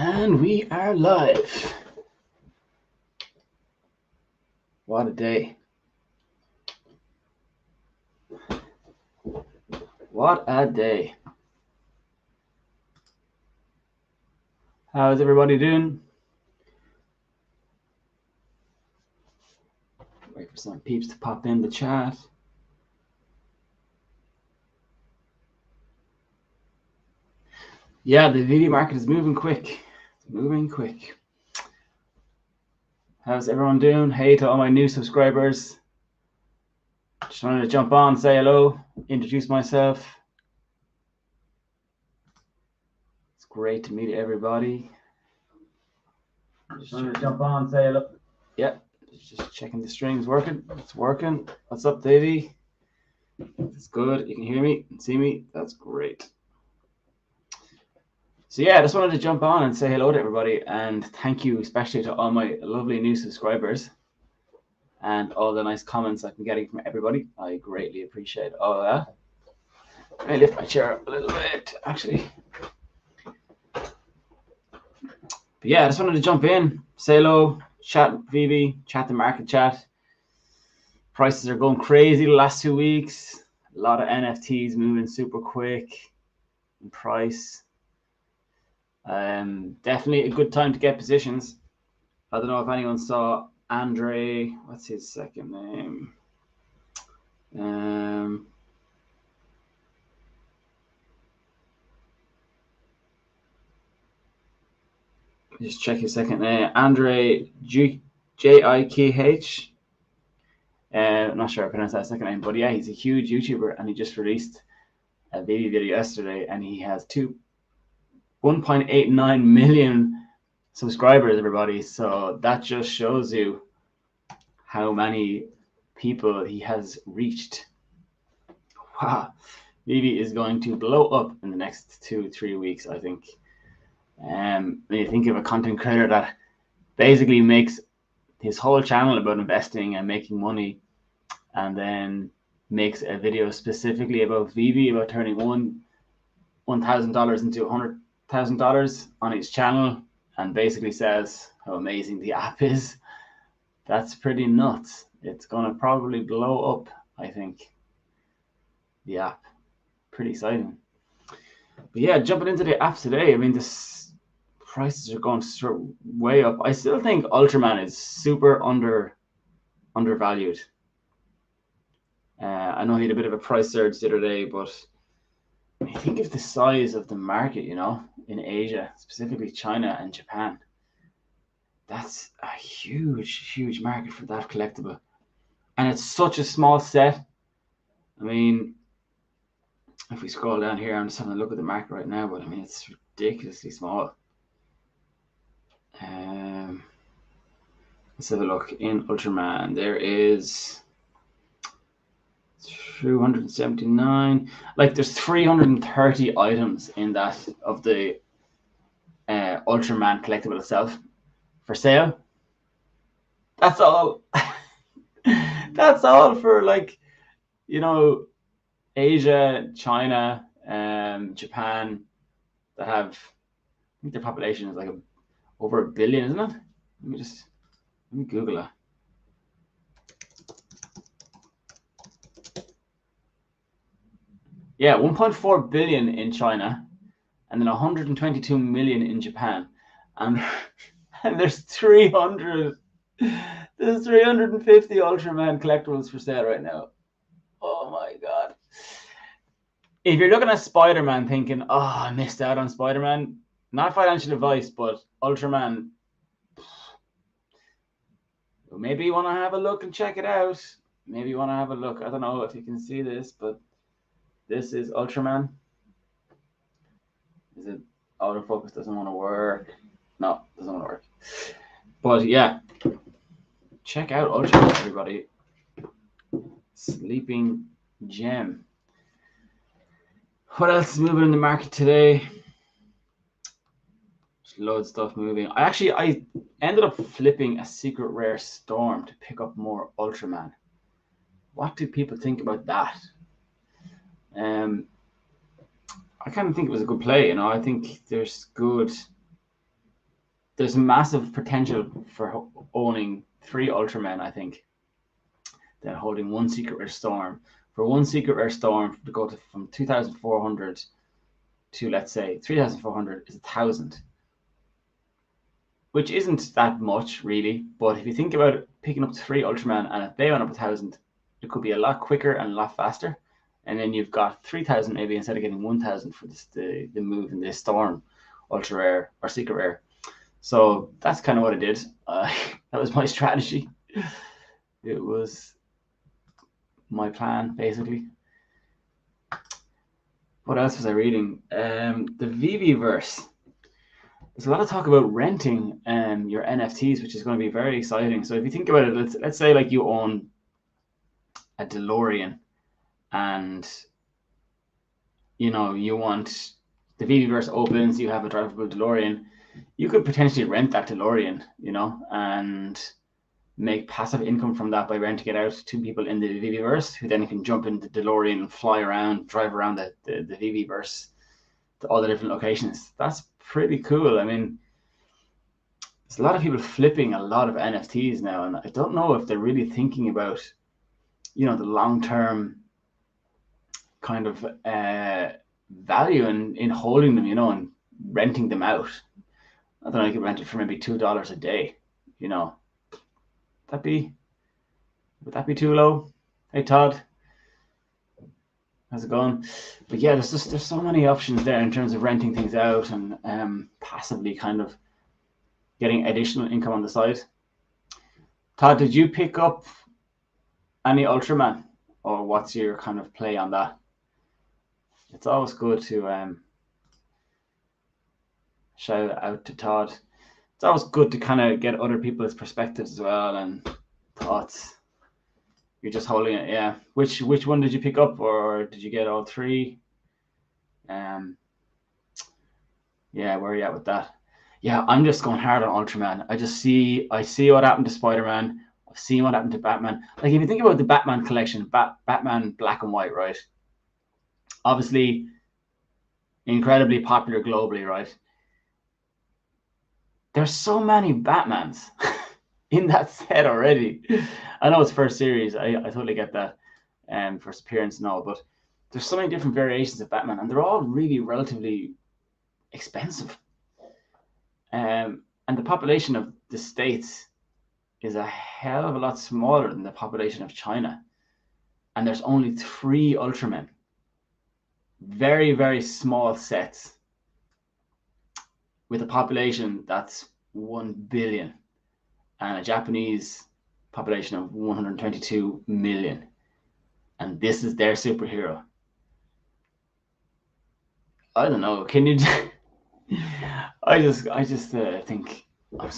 And we are live. What a day. What a day. How's everybody doing? Wait for some peeps to pop in the chat. Yeah, the VEVE market is moving quick. It's moving quick. How's everyone doing? Hey to all my new subscribers. Just wanted to jump on, say hello, introduce myself. It's great to meet everybody. Just wanted to jump on, say hello. Yeah, just checking the stream's working. It's working. What's up, Davey? It's good. You can hear me and see me. That's great. So yeah, I just wanted to jump on and say hello to everybody, and thank you especially to all my lovely new subscribers and all the nice comments I've been getting from everybody. I greatly appreciate all of that. Let me lift my chair up a little bit, actually. But yeah, I just wanted to jump in, say hello, chat VEVE, chat the market chat. Prices are going crazy the last 2 weeks. A lot of NFTs moving super quick in price. Definitely a good time to get positions. I don't know if anyone saw Andre, what's his second name? Just check his second name. Andre Jikh. I'm not sure I pronounced that second name, but yeah, he's a huge YouTuber, and he just released a video yesterday, and he has 1.89 million subscribers, everybody. So that just shows you how many people he has reached. Wow, VEVE is going to blow up in the next 2-3 weeks, I think. When you think of a content creator that basically makes his whole channel about investing and making money, and then makes a video specifically about VEVE, about turning $1,000 into $100,000 on his channel, and basically says how amazing the app is, that's pretty nuts. It's gonna probably blow up, I think, the app. Pretty exciting. But yeah, jumping into the app today, I mean, this prices are going way up. I still think Ultraman is super undervalued. I know he had a bit of a price surge the other day, but I think of the size of the market, you know, in Asia, specifically China and Japan. That's a huge market for that collectible. And it's such a small set. I mean, if we scroll down here, I'm just having a look at the market right now, but I mean, it's ridiculously small. Let's have a look. In Ultraman, there is 279. Like, there's 330 items in that of the Ultraman collectible itself for sale. That's all. That's all for, like, you know, Asia, China, Japan, that have, I think their population is like over 1 billion, isn't it? Let me Google that. Yeah, 1.4 billion in China, and then 122 million in Japan, and there's 350 Ultraman collectibles for sale right now. Oh my god! If you're looking at Spider-Man thinking, "Oh, I missed out on Spider-Man," not financial advice, but Ultraman, maybe you want to have a look and check it out. Maybe you want to have a look. I don't know if you can see this, but this is Ultraman. Is it autofocus? Doesn't want to work. No, doesn't want to work. But yeah, check out Ultraman, everybody. Sleeping gem. What else is moving in the market today? There's loads of stuff moving. I ended up flipping a secret rare storm to pick up more Ultraman. What do people think about that? I kind of think it was a good play, you know. I think there's good there's massive potential for owning 3 Ultramen, I think, than holding 1 Secret Rare Storm. For 1 Secret Rare Storm to go from 2,400 to, let's say, 3,400 is 1,000, which isn't that much really. But if you think about it, picking up 3 Ultraman, and if they went up 1,000, it could be a lot quicker and a lot faster. And then you've got 3,000 maybe instead of getting 1,000 for the move in this Storm Ultra Rare or Secret Rare. So that's kind of what I did. That was my strategy. It was my plan, basically. What else was I reading? The VEVE-verse. There's a lot of talk about renting your NFTs, which is going to be very exciting. So if you think about it, let's say like you own a DeLorean, and you know you want the VEVE-verse opens, you have a drivable DeLorean, you could potentially rent that DeLorean, you know, and make passive income from that by renting it out to people in the VEVE-verse, who then can jump in the DeLorean and fly around, drive around the VEVE-verse to all the different locations. That's pretty cool. I mean, there's a lot of people flipping a lot of NFTs now, and I don't know if they're really thinking about, you know, the long-term kind of value in holding them, you know, and renting them out. I don't know, you could rent it for maybe $2 a day, you know. Would that be too low? Hey Todd, how's it going? But yeah, there's so many options there in terms of renting things out and passively kind of getting additional income on the side. Todd, did you pick up any Ultraman, or what's your kind of play on that? It's always good to shout out to Todd. It's always good to kind of get other people's perspectives as well and thoughts. You're just holding it, yeah. Which one did you pick up, or did you get all 3? Yeah, where are you at with that? Yeah, I'm just going hard on Ultraman. I see what happened to Spider-Man. I've seen what happened to Batman. Like if you think about the Batman collection, Batman Black and White, right? Obviously, incredibly popular globally, right? There's so many Batmans in that set already. I know it's first series. I totally get that, first appearance and all, but there's so many different variations of Batman, and they're all really relatively expensive. And the population of the States is a hell of a lot smaller than the population of China. And there's only 3 Ultramen. Very, very small sets with a population that's 1 billion and a Japanese population of 122 million. And this is their superhero. I don't know. Can you? I just think we're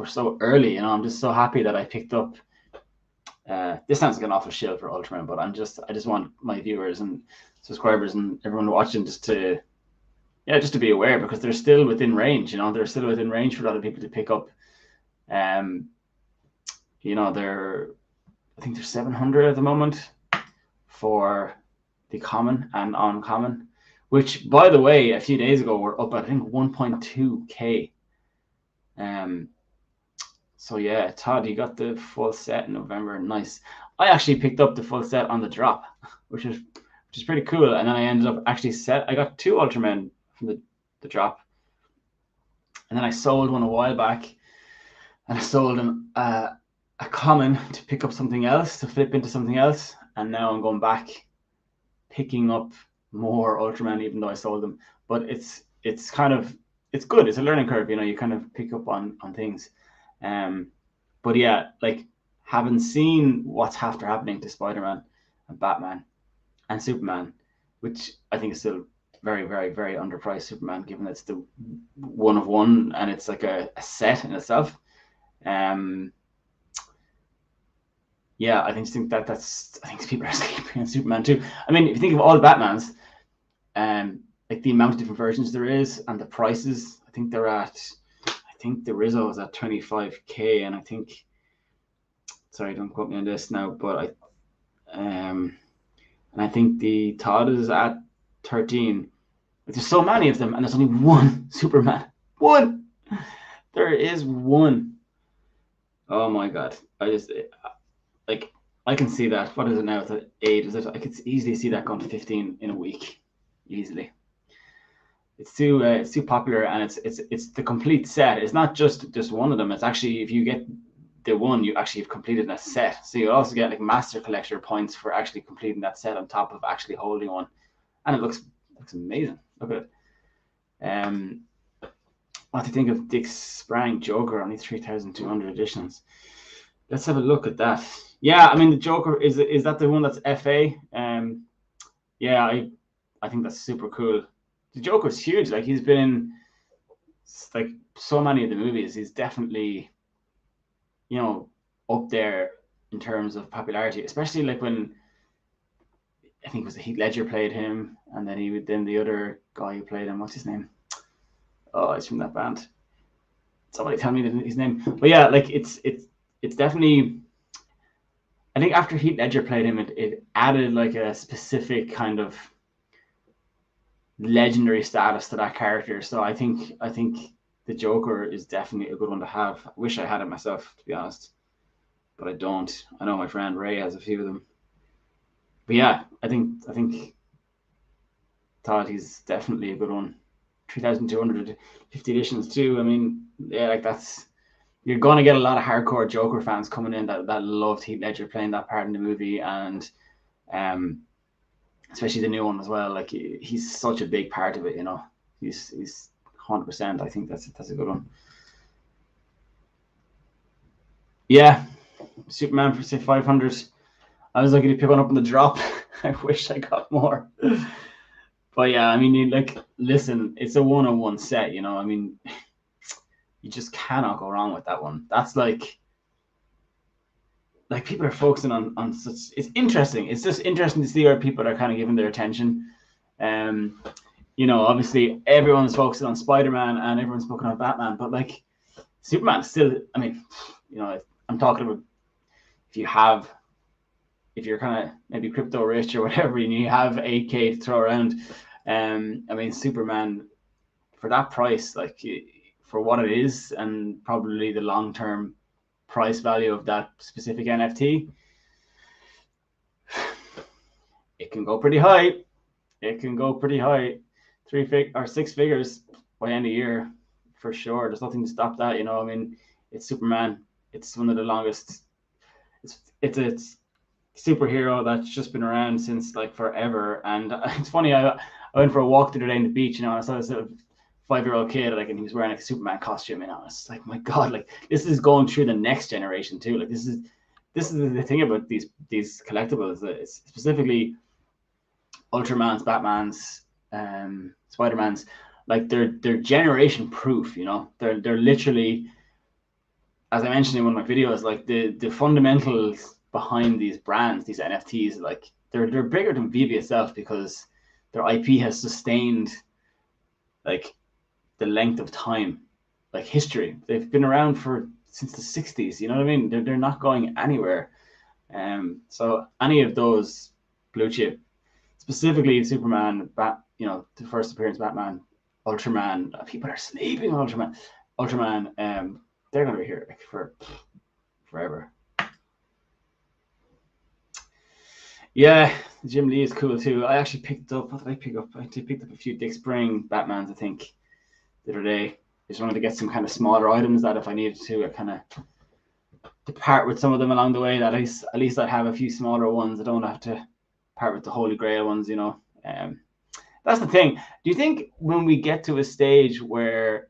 so early, you know. I'm just so happy that I picked up. This sounds like an awful shill for Ultraman, but I just want my viewers and subscribers and everyone watching just to be aware, because they're still within range, you know. They're still within range for a lot of people to pick up. You know, I think they're 700 at the moment for the common and uncommon, which, by the way, a few days ago were up at, I think, 1.2k. So yeah, Todd, you got the full set in November. Nice. I actually picked up the full set on the drop, which is pretty cool. And then I ended up I got 2 Ultramen from the drop, and then I sold one a while back, and I sold a common to pick up something else, to flip into something else, and now I'm going back picking up more Ultraman, even though I sold them. But it's good. It's a learning curve, you know. You kind of pick up on things. But yeah, like, having seen what's after happening to Spider-Man and Batman and Superman, which I think is still very, very, very underpriced. Superman, given that it's the one of one and it's like a set in itself. Yeah, I think that's people are sleeping on Superman too. I mean, if you think of all the Batmans, like the amount of different versions there is and the prices, I think the Rizzo is at 25k, and I think, sorry, don't quote me on this now, but and I think the Todd is at 13. But there's so many of them, and there's only one Superman. One. There is one. Oh my god! I just like I can see that. What is it now? It's at 8. Is it? I could easily see that going to 15 in a week, easily. It's too popular, and it's the complete set. It's not just one of them. It's actually, if you get the one, you actually have completed a set. So you also get like master collector points for actually completing that set on top of actually holding one, and it looks amazing. Look at it. What do you think of Dick Sprang Joker? Only 3,200 editions. Let's have a look at that. Yeah, I mean, the Joker is that the one that's FA? Yeah, I think that's super cool. The Joker's huge. Like, he's been in like so many of the movies. He's definitely, you know, up there in terms of popularity, especially like when I think it was Heath Ledger played him, and then the other guy who played him, what's his name? Oh, it's from that band. Somebody tell me his name. But yeah, like it's definitely. I think after Heath Ledger played him, it added like a specific kind of legendary status to that character. So I think the Joker is definitely a good one to have. I wish I had it myself, to be honest, but I don't. I know my friend Ray has a few of them. But yeah, I think Todd, he's definitely a good one. 3,250 editions too. I mean, yeah, like you're going to get a lot of hardcore Joker fans coming in that loved Heath Ledger playing that part in the movie, and especially the new one as well. Like, he's such a big part of it, you know. He's 100%. I think that's a good one. Yeah, Superman for say 500. I was lucky to pick one up on the drop. I wish I got more. But yeah, I mean, like, listen, it's a one-on-one set, you know. I mean, you just cannot go wrong with that one. That's like people are focusing on such. It's interesting. It's just interesting to see where people are kind of giving their attention. You know, obviously everyone's focusing on Spider-Man and everyone's focusing on Batman, but like Superman still. I mean, you know, I'm talking about if you're kind of maybe crypto rich or whatever, and you have 8K to throw around. I mean, Superman for that price, like, for what it is, and probably the long-term price value of that specific NFT, it can go pretty high. It can go pretty high, 6 figures by end of year, for sure. There's nothing to stop that, you know. I mean, it's Superman. It's one of the longest. It's a superhero that's just been around since like forever. And it's funny. I went for a walk the other day on the beach, you know, and I saw this 5-year-old kid, like, and he was wearing like a Superman costume, you know. It's like, my God, like, this is going through the next generation too. Like, this is the thing about these collectibles. It's specifically Ultramans, Batmans, Spider-Mans. Like, they're generation proof, you know. They're literally, as I mentioned in one of my videos, like the fundamentals behind these brands, these NFTs, like they're bigger than VEVE itself, because their IP has sustained like the length of time, like history. They've been around since the 60s. You know what I mean? They're not going anywhere. So any of those blue chip, specifically Superman, you know, the first appearance, Batman, Ultraman. People are sleeping on Ultraman. They're gonna be here like for forever. Yeah, Jim Lee is cool too. I actually picked up. What did I pick up? I picked up a few Dick Sprang Batmans, I think, the other day. I just wanted to get some kind of smaller items that if I needed to, I kind of depart with some of them along the way. That at least I'd have a few smaller ones. I don't have to part with the Holy Grail ones, you know. That's the thing. Do you think when we get to a stage where,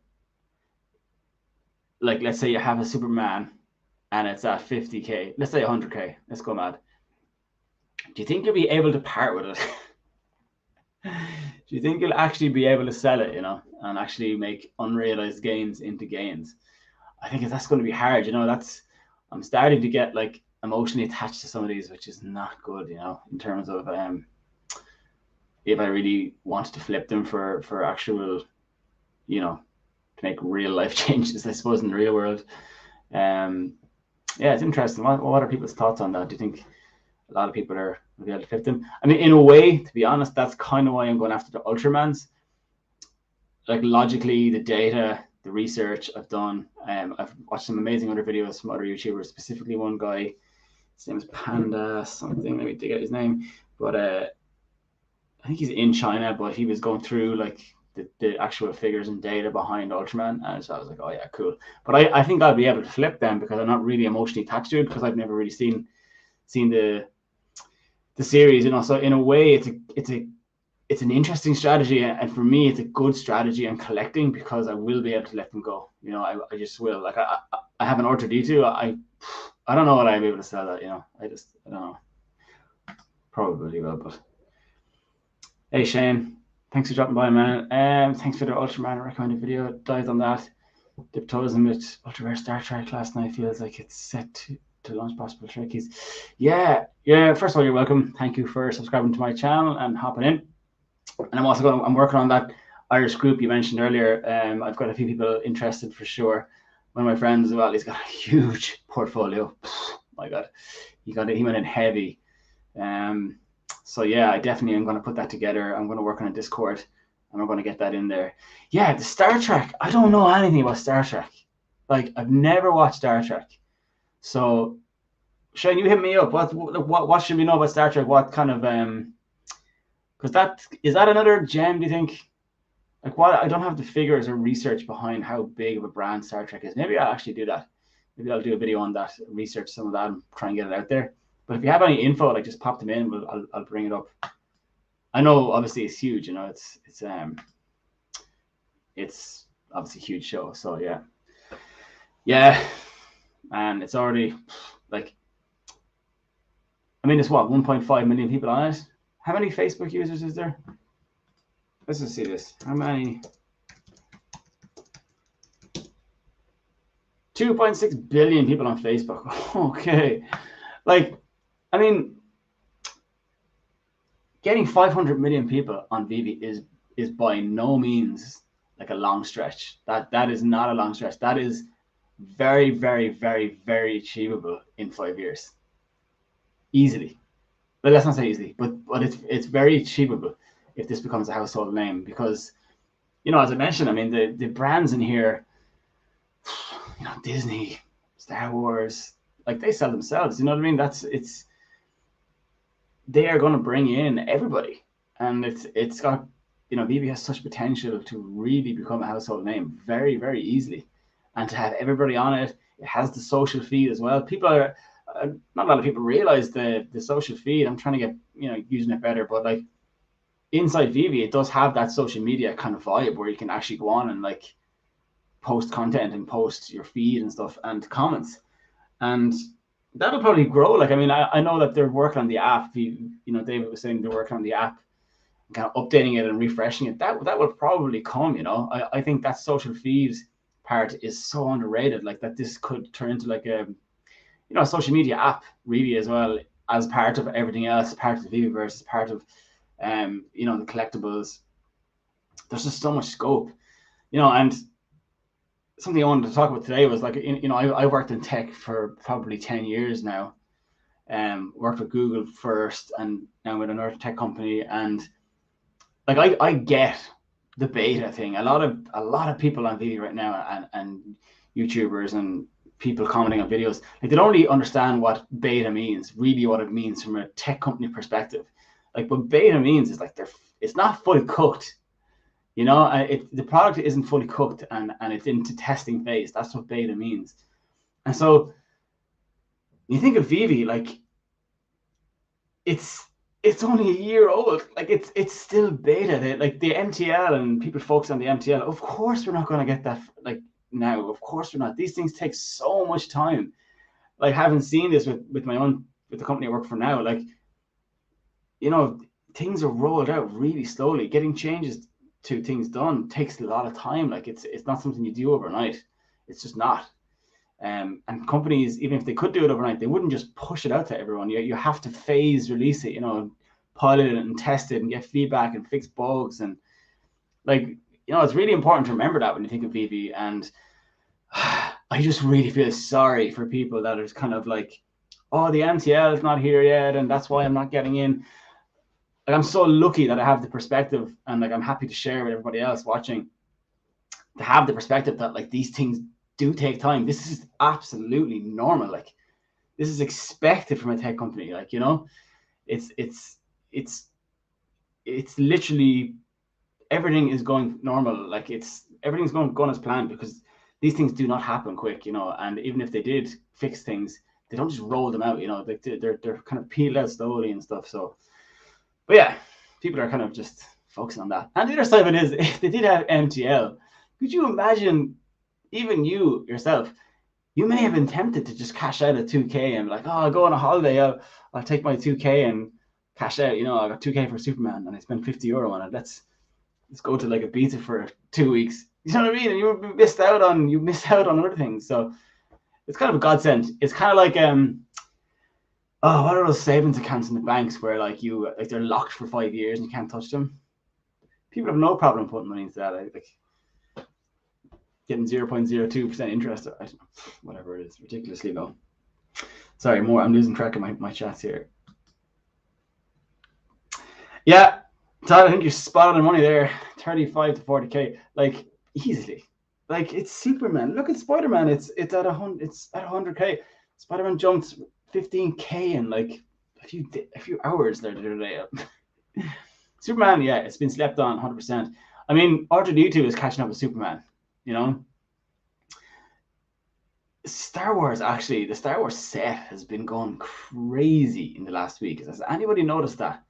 like, let's say you have a Superman and it's at 50K, let's say 100K, let's go mad. Do you think you'll be able to part with it? Do you think you'll actually be able to sell it, you know, and actually make unrealized gains into gains? I think that's going to be hard, you know. I'm starting to get like emotionally attached to some of these, which is not good, you know, in terms of if I really wanted to flip them for actual, you know, to make real life changes, I suppose, in the real world. Yeah, it's interesting. What are people's thoughts on that? Do you think a lot of people are will be able to flip them? I mean, in a way, to be honest, that's kind of why I'm going after the Ultramans. Like, logically, the data the research I've done. I've watched some amazing other videos from other YouTubers, specifically one guy, his name is Panda something, let me dig out his name, but I think he's in China, but he was going through like the actual figures and data behind Ultraman, and so I was like, oh yeah, cool. But I think I'll be able to flip them because I'm not really emotionally attached to it because I've never really seen the series, you know. So in a way, it's an interesting strategy, and for me, it's a good strategy on collecting because I will be able to let them go. You know, I just will. Like I have an R2D2. I don't know what I'll be able to sell that. You know, I don't know. Probably will, but hey Shane, thanks for dropping by, man. Thanks for the Ultraman recommended video. Dived on that. Dipped toes in with Ultra Rare Star Trek last night. Feels like it's set to launch possible Trekkies. Yeah. First of all, you're welcome. Thank you for subscribing to my channel and hopping in. And I'm working on that Irish group you mentioned earlier. I've got a few people interested for sure. One of my friends as well, he's got a huge portfolio. My God, he went in heavy. So yeah, I definitely am going to put that together. I'm going to work on a Discord and we're going to get that in there. Yeah, the Star Trek. I don't know anything about Star Trek. Like, I've never watched Star Trek. So Shane, you hit me up. What should we know about Star Trek? What kind of because is that another gem, do you think? Like, what, I don't have the figures or research behind how big of a brand Star Trek is. Maybe I'll actually do that. Maybe I'll do a video on that, research some of that and try and get it out there. But if you have any info, like, just pop them in, I'll bring it up. I know obviously it's huge, you know, it's obviously a huge show. So yeah, and it's already like, I mean, it's what, 1.5 million people on it. How many Facebook users is there? Let's just see this. How many? 2.6 billion people on Facebook. Okay. Like, I mean, getting 500 million people on VEVE is by no means like a long stretch. That is not a long stretch. That is very, very, very, very achievable in 5 years. Easily. But let's not say easily, but it's very achievable if this becomes a household name, because, you know, as I mentioned, I mean, the brands in here, you know, Disney, Star Wars, like, they sell themselves, you know what I mean? They are going to bring in everybody, and it's got, you know, VEVE has such potential to really become a household name very, very easily, and to have everybody on it. It has the social feed as well. People are not a lot of people realize the social feed. I'm trying to get, you know, using it better, but like, inside VEVE, it does have that social media kind of vibe where you can actually go on and like post content and post your feed and stuff and comments, and that'll probably grow. Like, I mean, I know that they're working on the app. You know, David was saying they're working on the app, kind of updating it and refreshing it. That will probably come. You know, I think that social feed part is so underrated. Like, that this could turn into like a, you know, a social media app really as well, as part of everything else, part of the VEVEverse, as part of you know, the collectibles. There's just so much scope, you know. And something I wanted to talk about today was, like, you know, I worked in tech for probably 10 years now. Worked with Google first and now with another tech company, and like, I get the beta thing. A lot of people on VEVE right now, and YouTubers and people commenting on videos, like, they don't really understand what beta means, really what it means from a tech company perspective. Like, what beta means is, like, it's not fully cooked, you know. The product isn't fully cooked, and it's into testing phase. That's what beta means. And so you think of VEVE, like, it's only a year old. Like, it's still beta. Like, the MTL, and people focus on the MTL. Of course we're not going to get that, like, now. Of course we're not. These things take so much time. Like, having seen this with the company I work for now, like, you know, things are rolled out really slowly. Getting changes to things done takes a lot of time. Like, it's not something you do overnight. It's just not. And companies, even if they could do it overnight, they wouldn't just push it out to everyone. You have to phase release it, you know, pilot it and test it and get feedback and fix bugs. And, like, you know, it's really important to remember that when you think of VEVE. And I just really feel sorry for people that are kind of like, oh, the MTL is not here yet, and that's why I'm not getting in. Like, I'm so lucky that I have the perspective, and, like, I'm happy to share with everybody else watching. to have the perspective that like these things do take time. This is absolutely normal. Like this is expected from a tech company. Like, you know, it's literally everything is going normal. Like everything's going as planned, because these things do not happen quick, you know. And even if they did fix things, they don't just roll them out, you know. They're kind of peeled out slowly and stuff. So, but yeah, people are kind of just focusing on that. And the other side of it is, if they did have MTL, could you imagine, even you yourself, you may have been tempted to just cash out at 2K and be like, oh, I'll go on a holiday, I'll take my 2K and cash out, you know, I got 2K for Superman and I spent €50 on it. Let's go to like Ibiza for 2 weeks. You know what I mean? And you miss out on other things. So it's kind of a godsend. It's kind of like what are those savings accounts in the banks where like they're locked for 5 years and you can't touch them? People have no problem putting money into that. Like getting 0.02% interest, or I don't know, whatever it is, ridiculously low. Sorry, I'm losing track of my chats here. Yeah, Todd, I think you're spot on the money there. 35 to 40K, like easily. Like it's Superman. Look at Spider-Man. It's at 100K. Spider-Man jumped 15K in like a few hours there the other day. Superman, yeah, it's been slept on 100%. I mean, R2D2 is catching up with Superman, you know. Star Wars, actually, the Star Wars set has been going crazy in the last week. Has anybody noticed that?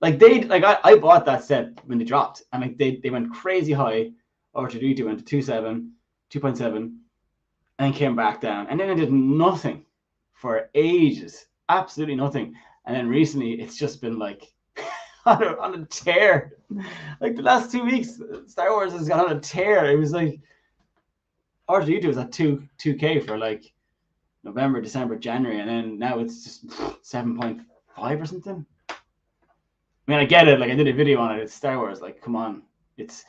Like I bought that set when they dropped, and like they went crazy high. R2D2 went to 2.7, and then came back down, and then it did nothing for ages, absolutely nothing. And then recently, it's just been like on a tear. Like the last 2 weeks, Star Wars has gone on a tear. It was like R2D2 was at 2K for like November, December, January, and then now it's just 7.5 or something. I mean, I get it. Like I did a video on it. It's Star Wars. Like, come on. It's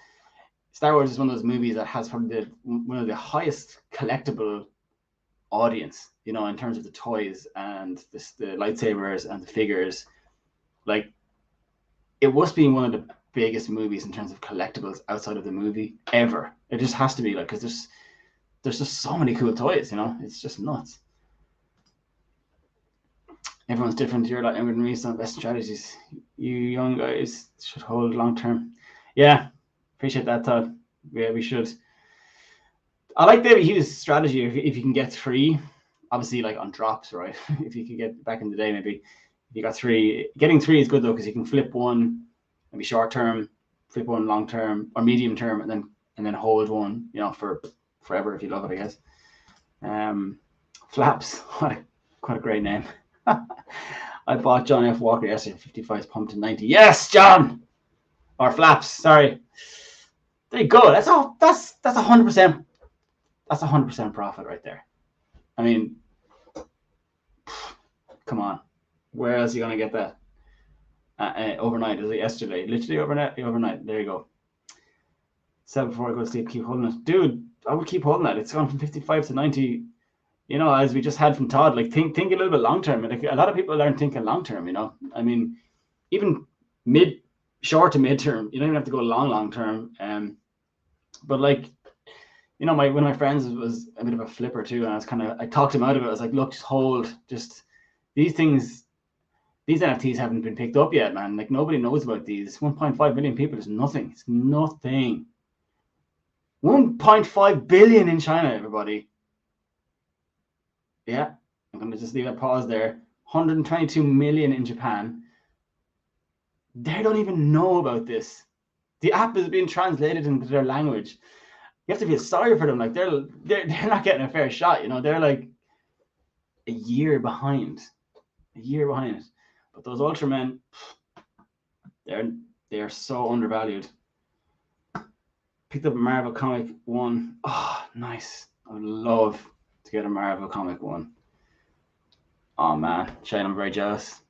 Star Wars is one of those movies that has probably one of the highest collectible audience, you know, in terms of the toys and the lightsabers and the figures. Like, it must be one of the biggest movies in terms of collectibles outside of the movie ever. It just has to be, like, because there's just so many cool toys, you know. It's just nuts. Everyone's different. You're like younger than me, some best strategies. You young guys should hold long term. Yeah, appreciate that, Todd. Yeah, we should. I like David Hughes' strategy. If you can get 3, obviously like on drops, right? If you could get back in the day, maybe if you got 3. Getting 3 is good though, because you can flip one, maybe short term, flip one long term or medium term, and then hold one, you know, for forever if you love it, I guess. Flaps, what a great name. I bought John F. Walker yesterday. 55's pumped to 90. Yes, John. Or Flaps. Sorry. There you go. That's 100%. That's 100% profit right there. I mean, come on. Where else are you gonna get that? Overnight? Is it yesterday? Literally overnight. There you go. 7 before I go to sleep. Keep holding it, dude. I would keep holding that. It's gone from 55 to 90. You know, as we just had from Todd, like think a little bit long term. Like a lot of people aren't thinking long term, you know. I mean, even short to mid term, you don't even have to go long term. But like, you know, one of my friends was a bit of a flipper too, and I talked him out of it. I was like, look, just hold, just these things, these NFTs haven't been picked up yet, man. Like nobody knows about these. 1.5 million people is nothing. It's nothing. 1.5 billion in China, everybody. Yeah, I'm going to just leave a pause there. 122 million in Japan. They don't even know about this. The app is being translated into their language. You have to feel sorry for them. Like they're not getting a fair shot. You know, they're like a year behind. But those Ultramen, they are so undervalued. Picked up a Marvel comic 1. Oh, nice. I would love to get a Marvel comic 1. Oh man, Shane, I'm very jealous.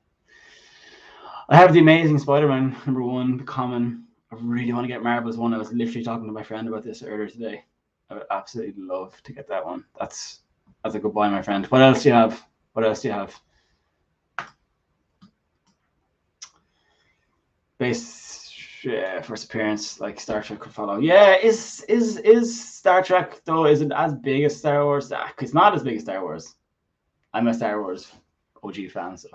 I have the Amazing Spider-Man #1, the common. I really want to get Marvel's 1. I was literally talking to my friend about this earlier today. I would absolutely love to get that one. That's a good buy, my friend. What else do you have? Base first appearance, like Star Trek could follow. Yeah, is Star Trek though? Is it as big as Star Wars? It's not as big as Star Wars. I'm a Star Wars OG fan, so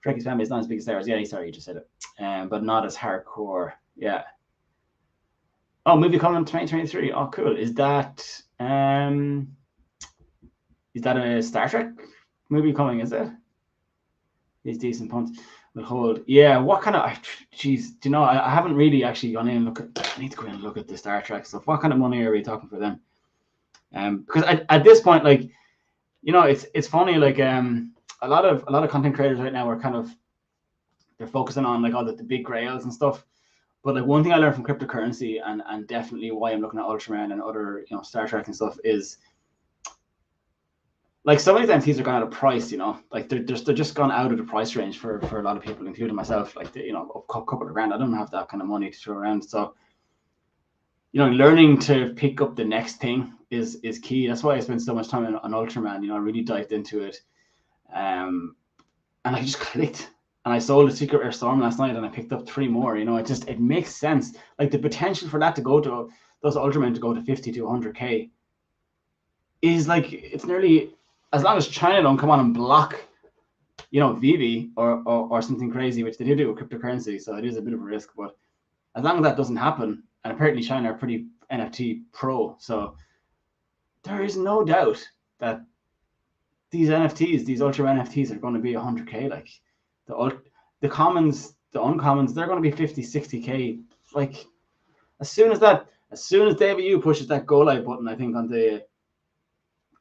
Trekkies fan base not as big as Star Wars. Yeah, sorry, you just said it. But not as hardcore. Yeah. Oh, movie coming in 2023. Oh, cool. Is that a Star Trek movie coming? Is it? These decent punts will hold. Yeah. What kind of? Geez, do you know? I haven't really actually gone in and look at. I need to go in and look at the Star Trek stuff. What kind of money are we talking for them? Because at this point, like, you know, it's funny. Like, a lot of content creators right now are kind of, they're focusing on like all the big grails and stuff. But like one thing I learned from cryptocurrency and definitely why I'm looking at Ultraman and other, you know, Star Trek and stuff is like some of these NFTs are gone out of price, you know, like they're just gone out of the price range for a lot of people, including myself. Like, you know, a couple of grand. I don't have that kind of money to throw around. So, you know, learning to pick up the next thing is key. That's why I spent so much time on Ultraman. You know, I really dived into it, and I just clicked. And I sold a Secret Rare Storm last night, and I picked up 3 more. You know, it makes sense. Like the potential for that to go to those Ultramen to go to 50 to 100K is like, it's nearly, as long as China don't come on and block, you know, VEVE or something crazy, which they do with cryptocurrency. So it is a bit of a risk, but as long as that doesn't happen, and apparently China are pretty NFT pro, so there is no doubt that these NFTs, these Ultraman NFTs, are going to be 100K. Like, the commons, the uncommons, they're going to be 50, 60K. Like, as soon as David Yu pushes that go live button, I think on the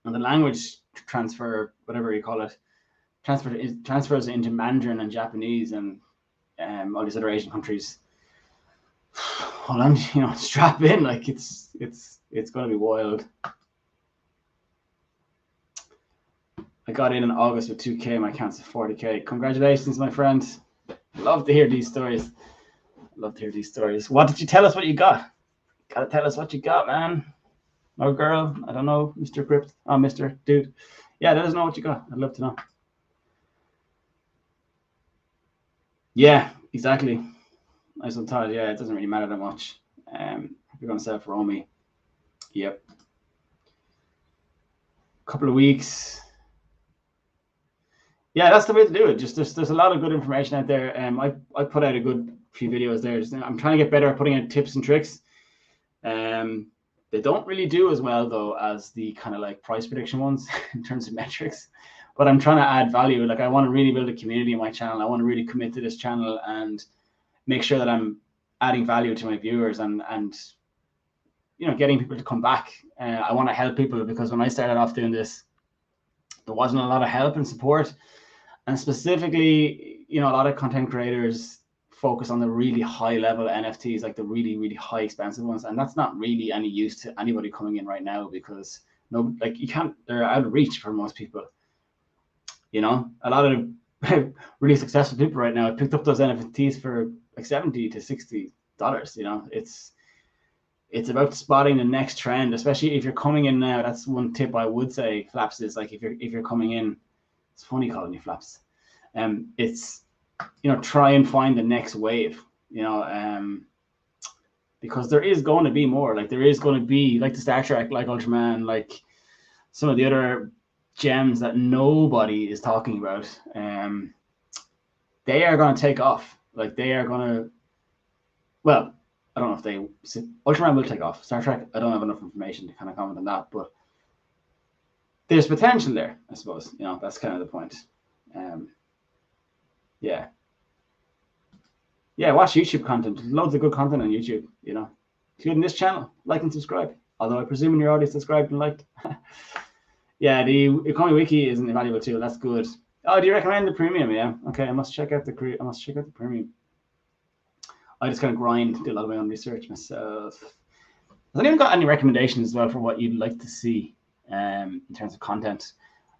language transfer, whatever you call it, transfers into Mandarin and Japanese and all these other Asian countries. Hold on, you know, strap in. Like, it's going to be wild. I got in August with 2K. My account's at 40K. Congratulations, my friend. Love to hear these stories. What did you tell us what you got? Gotta tell us what you got, man. Or girl. I don't know. Mr. Crypt. Oh, Mr. Dude. Yeah, let us know what you got. I'd love to know. Yeah, exactly. Nice one, Todd. Yeah, it doesn't really matter that much. If you're going to sell for Omi. Yep. Couple of weeks. Yeah, that's the way to do it. Just there's a lot of good information out there. I put out a good few videos there. I'm trying to get better at putting out tips and tricks. They don't really do as well though as the kind of like price prediction ones in terms of metrics. But I'm trying to add value. Like, I want to really build a community in my channel. I want to really commit to this channel and make sure that I'm adding value to my viewers and you know, getting people to come back. I want to help people, because when I started off doing this, there wasn't a lot of help and support. And specifically, you know, a lot of content creators focus on the really high level NFTs, like the really, really high expensive ones. And that's not really any use to anybody coming in right now, because no, like, you can't, they're out of reach for most people. You know, a lot of really successful people right now have picked up those NFTs for like $70 to $60. You know, it's about spotting the next trend, especially if you're coming in now. That's one tip I would say, Flaps, is like, if you're coming in, it's funny calling you Flaps. It's, you know, try and find the next wave, you know, because there is going to be more. Like, there is going to be, like the Star Trek, like Ultraman, like some of the other gems that nobody is talking about. They are going to take off. Like, they are going to, well, I don't know if Ultraman will take off. Star Trek, I don't have enough information to kind of comment on that, but there's potential there, I suppose. You know, that's kind of the point. Yeah, watch YouTube content. Loads of good content on YouTube, you know, including this channel. Like and subscribe. Although I presume you're already subscribed and liked. Yeah, the Economy Wiki is an invaluable tool. That's good. Oh, do you recommend the premium? Yeah. Okay, I must check out the premium. I just kind of do a lot of my own research myself. Has anyone got any recommendations as well for what you'd like to see in terms of content?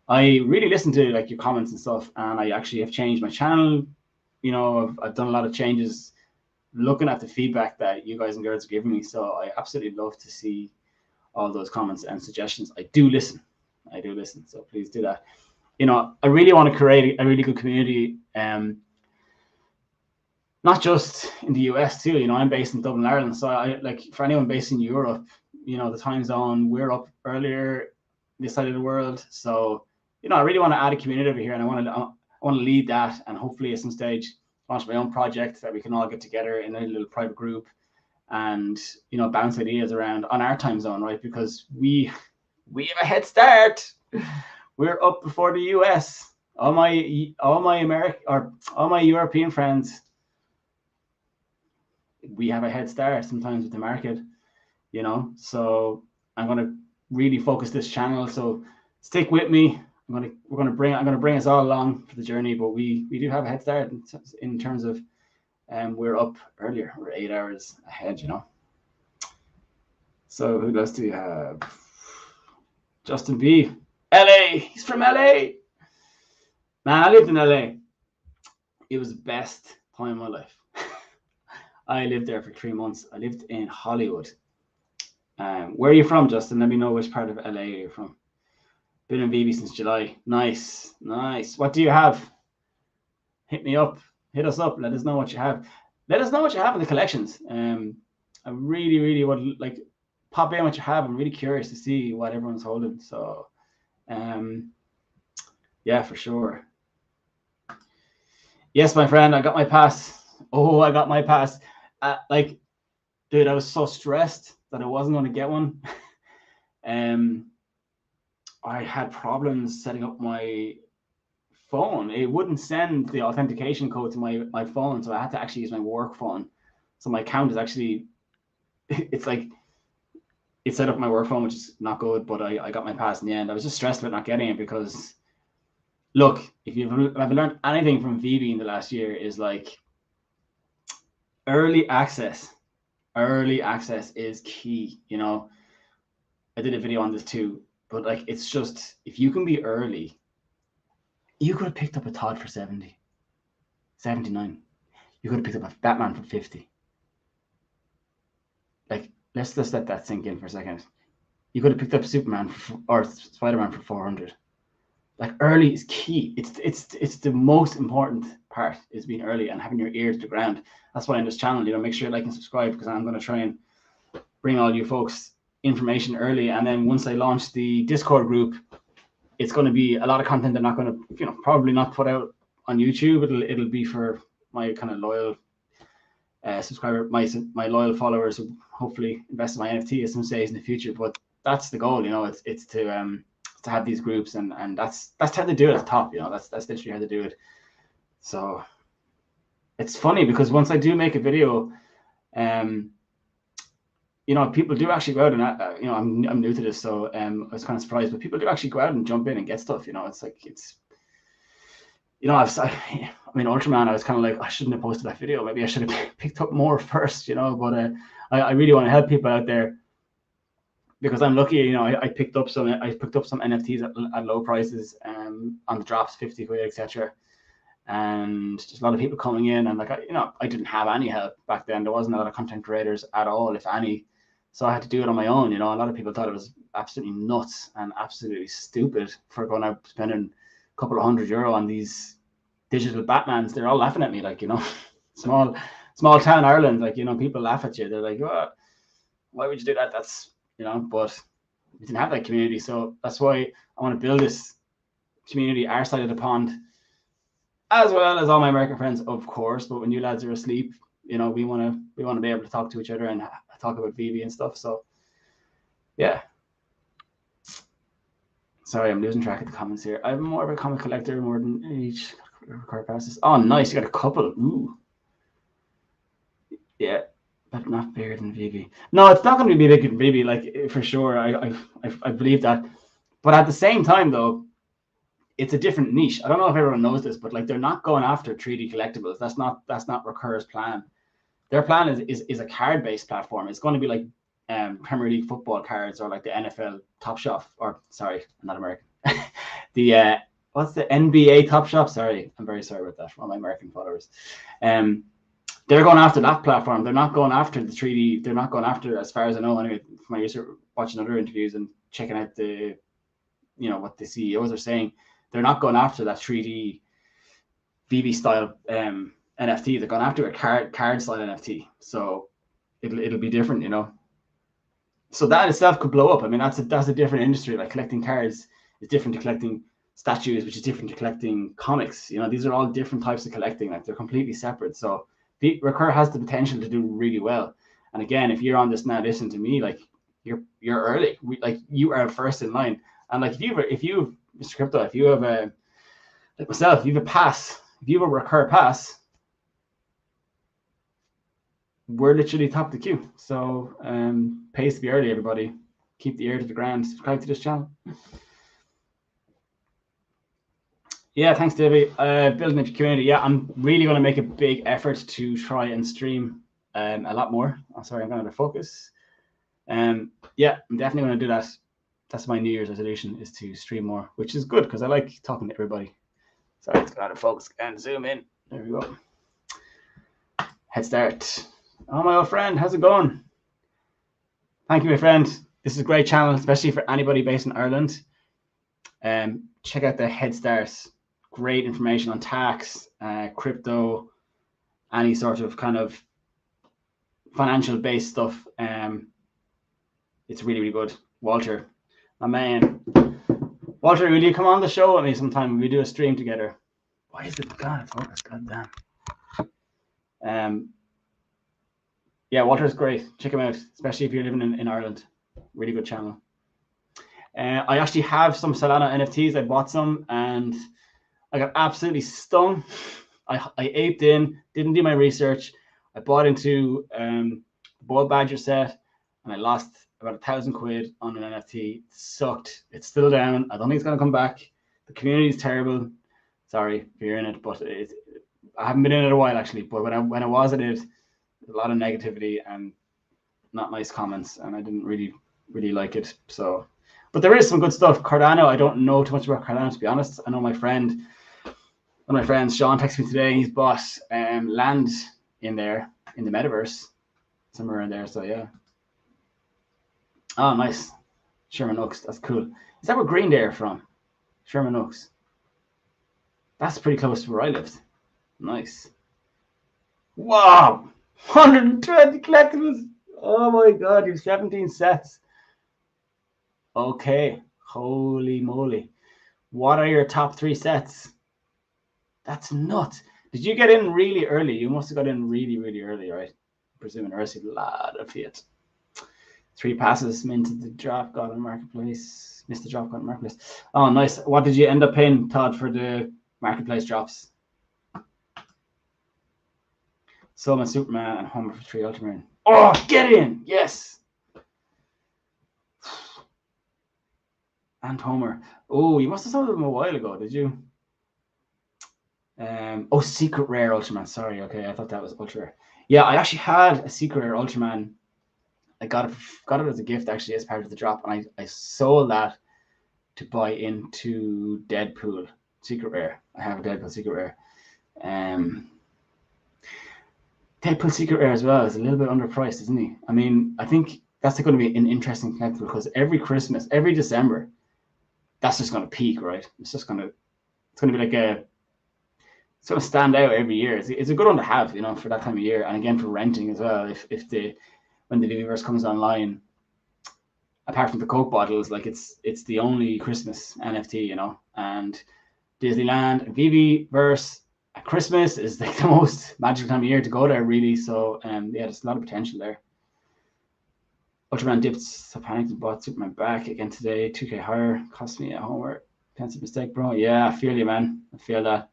I really listen to like your comments and stuff, and I actually have changed my channel. You know, I've done a lot of changes looking at the feedback that you guys and girls are giving me. So I absolutely love to see all those comments and suggestions. I do listen. So please do that. You know, I really want to create a really good community. Not not just in the US too. I'm based in Dublin, Ireland. So I like, for anyone based in Europe, the time zone, we're up earlier this side of the world. So, I really want to add a community over here, and I want to lead that, and hopefully at some stage launch my own project that we can all get together in a little private group and, bounce ideas around on our time zone, right? Because we have a head start. We're up before the US. All my European friends, we have a head start sometimes with the market, So I'm going to really focus this channel. So stick with me. I'm going to bring us all along for the journey, but we do have a head start in terms of we're up earlier. We're 8 hours ahead, So who else do you have? Justin B. LA. He's from LA. Man, I lived in LA. It was the best time of my life. I lived there for 3 months. I lived in Hollywood. Where are you from, Justin? Let me know which part of LA you're from. Been in VEVE since July. Nice. What do you have? Hit me up. Hit us up. Let us know what you have. Let us know what you have in the collections. I really would like pop in what you have. I'm really curious to see what everyone's holding. So, yeah, for sure. Yes, my friend, I got my pass. Oh, I got my pass. Dude, I was so stressed that I wasn't going to get one. I had problems setting up my phone. It wouldn't send the authentication code to my phone, so I had to actually use my work phone. So my account is actually, it's set up my work phone, which is not good, but I got my pass in the end. I was just stressed about not getting it because, look, if I've learned anything from VEVE in the last year is like early access. Early access is key. I did a video on this too, but like, it's just, if you can be early, you could have picked up a Todd for 70, 79. You could have picked up a Batman for 50. Like, let's just let that sink in for a second. You could have picked up Superman or Spider-Man for 400. Like, early is key. It's the most important part, is being early and having your ear to the ground. That's why in this channel, make sure you like and subscribe, because I'm going to try and bring all you folks information early. And then once I launch the Discord group, it's going to be a lot of content I'm not going to, probably not put out on YouTube. It'll be for my kind of loyal subscriber, my loyal followers who hopefully invest in my NFT at some stage in the future. But that's the goal, it's to have these groups, and that's how they do it at the top. That's literally how they do it. So it's funny because once I do make a video, people do actually go out and I'm new to this, so I was kind of surprised, but people do actually go out and jump in and get stuff. It's like, Ultraman, I was kind of like, I shouldn't have posted that video. Maybe I should have picked up more first, but I really want to help people out there, because I'm lucky. I picked up some NFTs at low prices, on the drops, 50 quid, etc. And just a lot of people coming in, and like, I didn't have any help back then. There wasn't a lot of content creators at all, if any. So I had to do it on my own. A lot of people thought it was absolutely nuts and absolutely stupid for going out spending a couple of €100 on these digital Batmans. They're all laughing at me, like, small town Ireland, like, people laugh at you. They're like, oh, why would you do that? That's, but we didn't have that community. So that's why I want to build this community our side of the pond, as well as all my American friends, of course. But when you lads are asleep, we want to be able to talk to each other and talk about VEVE and stuff. So yeah. Sorry, I'm losing track of the comments here. I'm more of a comic collector, more than each card passes. Oh, nice. You got a couple. Ooh. Yeah, but not bigger than VEVE. No, it's not going to be bigger than VEVE, like, for sure. I believe that. But at the same time, though, it's a different niche. I don't know if everyone knows this, but like, they're not going after 3D collectibles. That's not Recur's plan. Their plan is a card-based platform. It's going to be like Premier League football cards, or like the NFL Top Shop, or sorry, I'm not American. The what's the NBA Top Shop? Sorry, I'm very sorry about that for all my American followers. They're going after that platform. They're not going after the 3D. They're not going after, as far as I know, anyway, from my research, watching other interviews and checking out the, what the CEOs are saying. They're not going after that 3D VEVE style NFT. They're going after a card style NFT. So it'll be different, you know. So that itself could blow up. I mean, that's a different industry. Like collecting cards is different to collecting statues, which is different to collecting comics. You know, these are all different types of collecting. Like they're completely separate. So Recur has the potential to do really well. And again, if you're on this now, listen to me. Like you're early. Like you are first in line. And like if you Mr. Crypto, if you have a like myself, if you have a pass, if you have a Recur pass, we're literally top of the queue. So pays to be early, everybody. Keep the ear to the ground. Subscribe to this channel. Yeah, thanks, Davey. Building a community. Yeah, I'm really going to make a big effort to try and stream a lot more. I'm sorry, I'm going to focus. Yeah, I'm definitely going to do that. That's my New Year's resolution, is to stream more, which is good because I like talking to everybody. Sorry, let's go out of focus and zoom in. There we go. Head start. Oh, my old friend, how's it going? Thank you, my friend. This is a great channel, especially for anybody based in Ireland. Check out the Head Start. Great information on tax, crypto, any sort of kind of financial based stuff. It's really, really good. Walter, my man. Walter, will you come on the show with me sometime? We do a stream together. Why is it God focus? God damn. Yeah, Walter's great. Check him out, especially if you're living in Ireland. Really good channel. I actually have some Solana NFTs. I bought some and I got absolutely stung. I aped in, didn't do my research. I bought into the Boil Badger set and I lost about 1,000 quid on an NFT. It sucked. It's still down. I don't think it's going to come back. The community is terrible. Sorry if you're in it, but I haven't been in it a while actually. But when I was in it, a lot of negativity and not nice comments, and I didn't really like it. So, but there is some good stuff. Cardano, I don't know too much about Cardano, to be honest. I know one of my friends, Sean, texted me today. He's bought land in there in the metaverse, somewhere in there. So yeah. Oh, nice. Sherman Oaks, that's cool. Is that where Green Day are from? Sherman Oaks. That's pretty close to where I lived. Nice. Wow, 120 collectibles. Oh my God, you have 17 sets. Okay, holy moly. What are your top 3 sets? That's nuts. Did you get in really early? You must have got in really, really early, right? Presuming Ursi, a lot of fiat. 3 passes, minted the drop, got on Marketplace. Missed the drop, got on Marketplace. Oh, nice. What did you end up paying, Todd, for the Marketplace drops? Solomon, Superman, and Homer for 3 Ultramarine. Oh, get in! Yes! And Homer. Oh, you must have sold them a while ago, did you? Oh, Secret Rare Ultraman. Sorry, okay, I thought that was Ultra Rare. Yeah, I actually had a Secret Rare Ultraman. I got it as a gift, actually, as part of the drop, and I sold that to buy into Deadpool Secret Rare. I have a Deadpool Secret Rare. Deadpool Secret Rare as well is a little bit underpriced, isn't he? I mean, I think that's going to be an interesting collectible because every Christmas, every December, that's just going to peak, right? It's going to be like it's going to stand out every year. It's a good one to have, you know, for that time of year, and again for renting as well. When the VEVE comes online, apart from the Coke bottles, like it's the only Christmas NFT, you know, and Disneyland, VEVE at Christmas is like the most magical time of year to go there, really. So yeah, there's a lot of potential there. Ultraman dipped, so panicked and bought Superman back again today. 2K higher, cost me a homework. Pensive mistake, bro. Yeah, I feel you, man. I feel that.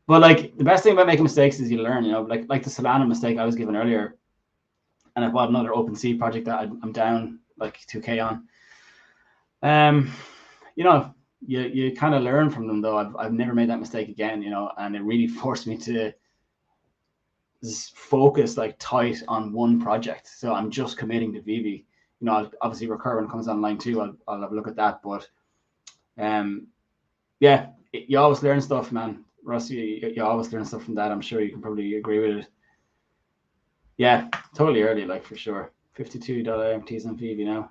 But like the best thing about making mistakes is you learn, you know, like the Solana mistake I was given earlier. And I bought another OpenSea project that I'm down like 2K on. You know, you kind of learn from them, though. I've never made that mistake again, you know, and it really forced me to focus like tight on one project. So I'm just committing to VEVE. You know, I'll obviously Recur when it comes online too. I'll have a look at that, but yeah, you always learn stuff, man. Russ, you always learn stuff from that. I'm sure you can probably agree with it. Yeah, totally early, like for sure. $52 NFTs on VEVE now.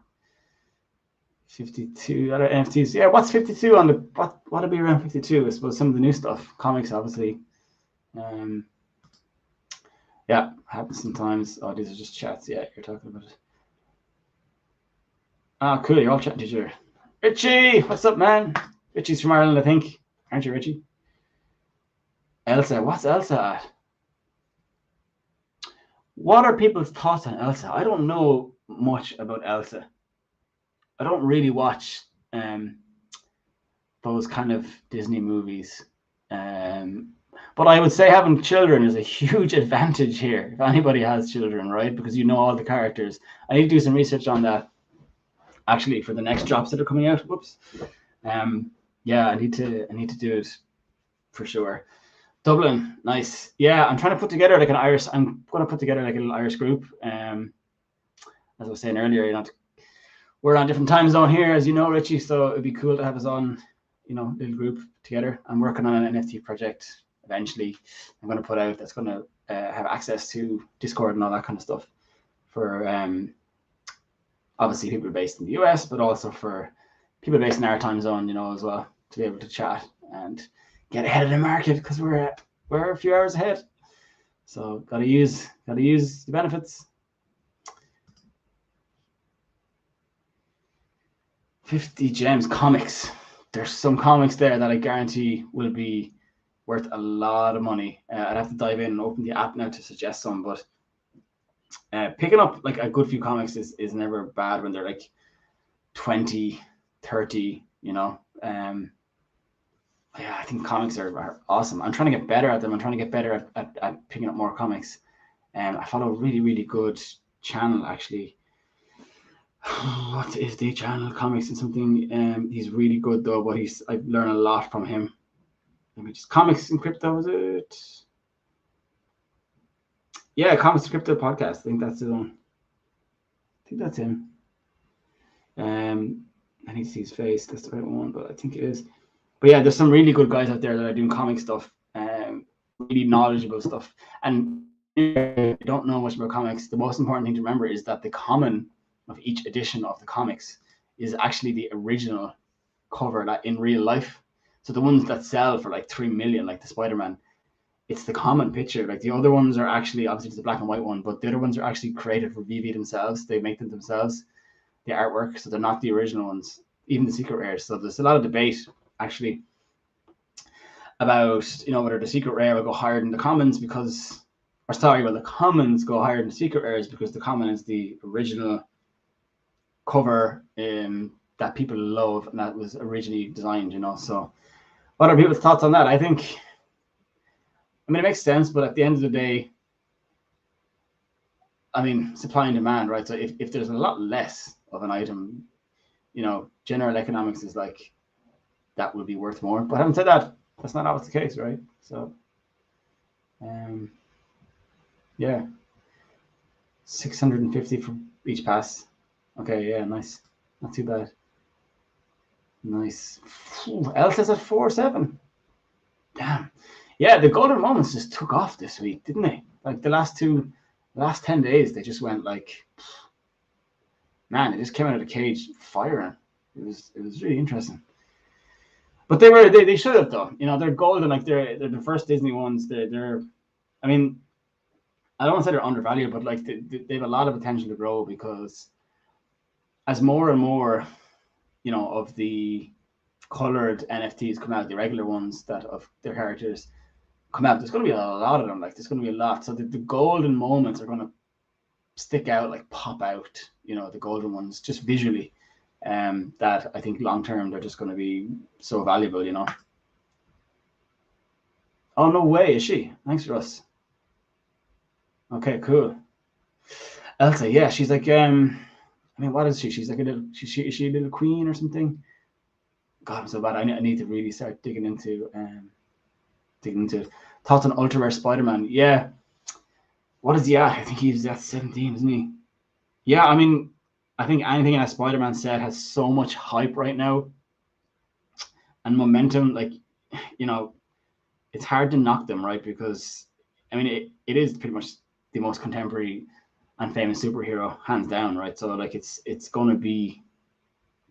$52 NFTs. Yeah, what's 52 on what'll be around 52? I suppose some of the new stuff, comics, obviously. Yeah, happens sometimes. Oh, these are just chats. Yeah, you're talking about it. Ah, cool. You're all chatting to each other. Richie, what's up, man? Richie's from Ireland, I think. Aren't you, Richie? Elsa, what's Elsa at? What are people's thoughts on Elsa? I don't know much about Elsa. I don't really watch those kind of Disney movies. But I would say having children is a huge advantage here if anybody has children, right? Because you know all the characters. I need to do some research on that actually for the next drops that are coming out. Whoops. Yeah, I need to do it for sure. Dublin, nice. Yeah, I'm trying to put together like an Irish. I'm going to put together like a little Irish group. As I was saying earlier, you know, we're on different time zone here, as you know, Richie. So it'd be cool to have us on, you know, little group together. I'm working on an NFT project. Eventually, I'm going to put out that's going to have access to Discord and all that kind of stuff for obviously people based in the US, but also for people based in our time zone, you know, as well, to be able to chat and get ahead of the market because we're a few hours ahead. So gotta use the benefits. 50 gems comics. There's some comics there that I guarantee will be worth a lot of money. I'd have to dive in and open the app now to suggest some, but picking up like a good few comics is never bad when they're like 20, 30, you know. Yeah, I think comics are awesome. I'm trying to get better at them. I'm trying to get better at picking up more comics. I follow a really, really good channel actually. What is the channel? Comics and something. He's really good though, but I learn a lot from him. Let me just Comics and Crypto, is it? Yeah, Comics and Crypto podcast. I think that's his own. I think that's him. I need to see his face. That's the right one, but I think it is. But yeah, there's some really good guys out there that are doing comic stuff, really knowledgeable stuff. And if you don't know much about comics, the most important thing to remember is that the common of each edition of the comics is actually the original cover that in real life. So the ones that sell for like 3 million, like the Spider-Man, it's the common picture. Like the other ones are actually, obviously it's a black and white one, but the other ones are actually created for VEVE themselves. They make them themselves, the artwork. So they're not the original ones, even the secret rares. So there's a lot of debate actually about, you know, whether the secret rare will go higher than the commons because, or sorry, well, the commons go higher than the secret rares because the common is the original cover that people love and that was originally designed, you know. So what are people's thoughts on that? I mean, it makes sense, but at the end of the day, I mean, supply and demand, right? So if there's a lot less of an item, you know, general economics is like, that would be worth more. But having said that, that's not always the case, right? So, yeah, 650 for each pass. Okay, yeah, nice. Not too bad. Nice. Elsa's at 4.7. Damn. Yeah, the golden moments just took off this week, didn't they? Like the last 10 days, they just went like, man, it just came out of the cage firing. It was really interesting. But they should have though. You know, they're golden. Like they're the first Disney ones. They're I mean, I don't want to say they're undervalued, but like they have a lot of potential to grow because as more and more, you know, of the colored NFTs come out, the regular ones that of their characters come out, there's going to be a lot of them. Like there's going to be a lot. So the golden moments are going to stick out, like pop out. You know, the golden ones just visually. That I think long term they're just going to be so valuable, you know. Oh no way, is she? Thanks, Russ. Okay, cool. Elsa, yeah, she's like I mean, what is she? She's like is she a little queen or something? God, I'm so bad. I need to really start digging into thoughts on ultra rare Spider-Man. Yeah, what is he at? I think he's at 17, isn't he? Yeah, I mean, I think anything in a Spider-Man set has so much hype right now and momentum. Like, you know, it's hard to knock them, right? Because I mean, it is pretty much the most contemporary and famous superhero, hands down, right? So like, it's going to be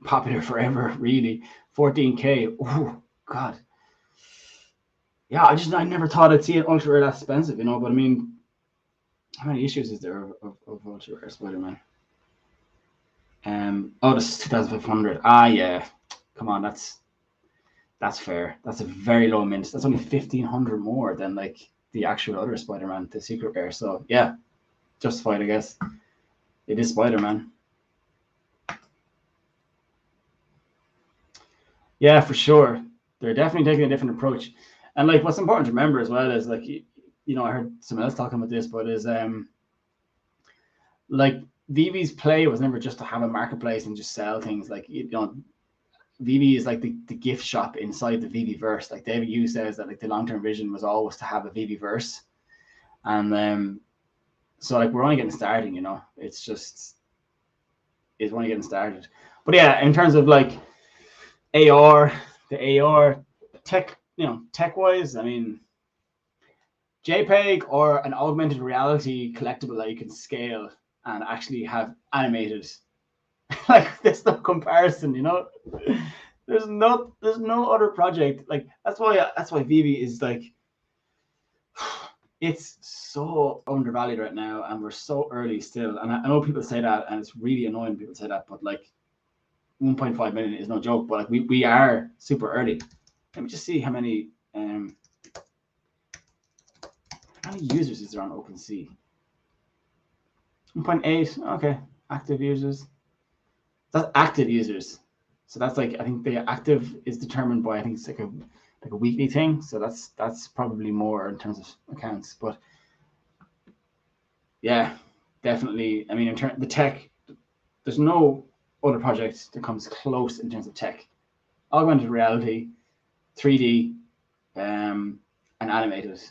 popular forever, really. 14K. Oh God. Yeah, I never thought I'd see an ultra rare that expensive, you know. But I mean, How many issues is there of Ultra Rare Spider-Man? Oh, this is 2,500. Ah, yeah. Come on, that's fair. That's a very low mint. That's only 1,500 more than like the actual other Spider-Man, the secret rare. So yeah, justified, I guess. It is Spider-Man. Yeah, for sure. They're definitely taking a different approach. And like what's important to remember as well is like I heard someone else talking about this, but is like VEVE's play was never just to have a marketplace and just sell things. Like VEVE is like the gift shop inside the VEVE verse. Like David Hughes says that like the long-term vision was always to have a VEVE verse. And so like we're only getting started, it's only getting started. But yeah, in terms of like the AR tech, tech wise, I mean, JPEG or an augmented reality collectible that you can scale and actually have animated, like there's no comparison, There's no other project like that's why VEVE is like it's so undervalued right now, and we're so early still. And I know people say that, and it's really annoying people say that, but like 1.5 million is no joke. But like we are super early. Let me just see how many users is there on OpenSea. 1.8. Okay, active users. That's active users. So that's like I think the active is determined by I think it's like a weekly thing. So that's probably more in terms of accounts. But yeah, definitely. I mean, in terms the tech, there's no other project that comes close in terms of tech. Augmented reality, 3D, and animated.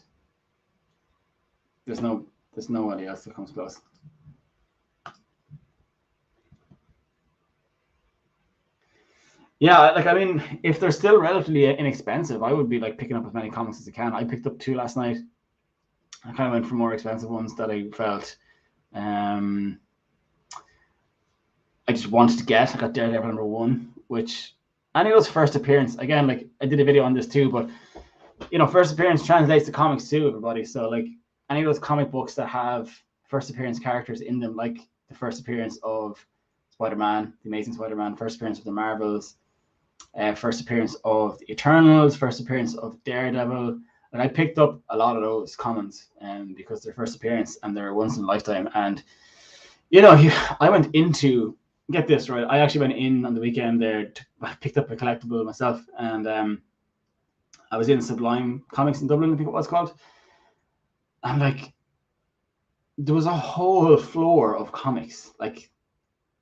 There's nobody else that comes close. Yeah, like I mean, if they're still relatively inexpensive, I would be like picking up as many comics as I can. I picked up 2 last night. I kind of went for more expensive ones that I felt I just wanted to get. I got Daredevil #1, which I think it was first appearance. Again, like I did a video on this too, but first appearance translates to comics too, everybody. So like any of those comic books that have first appearance characters in them, like the first appearance of Spider-Man, the Amazing Spider-Man, first appearance of the Marvels, first appearance of the Eternals, first appearance of Daredevil. And I picked up a lot of those commons because they're first appearance and they're once in a lifetime. And I went into get this right. I actually went in on the weekend there. I picked up a collectible myself, and I was in Sublime Comics in Dublin, I think it was called. And like, there was a whole floor of comics, like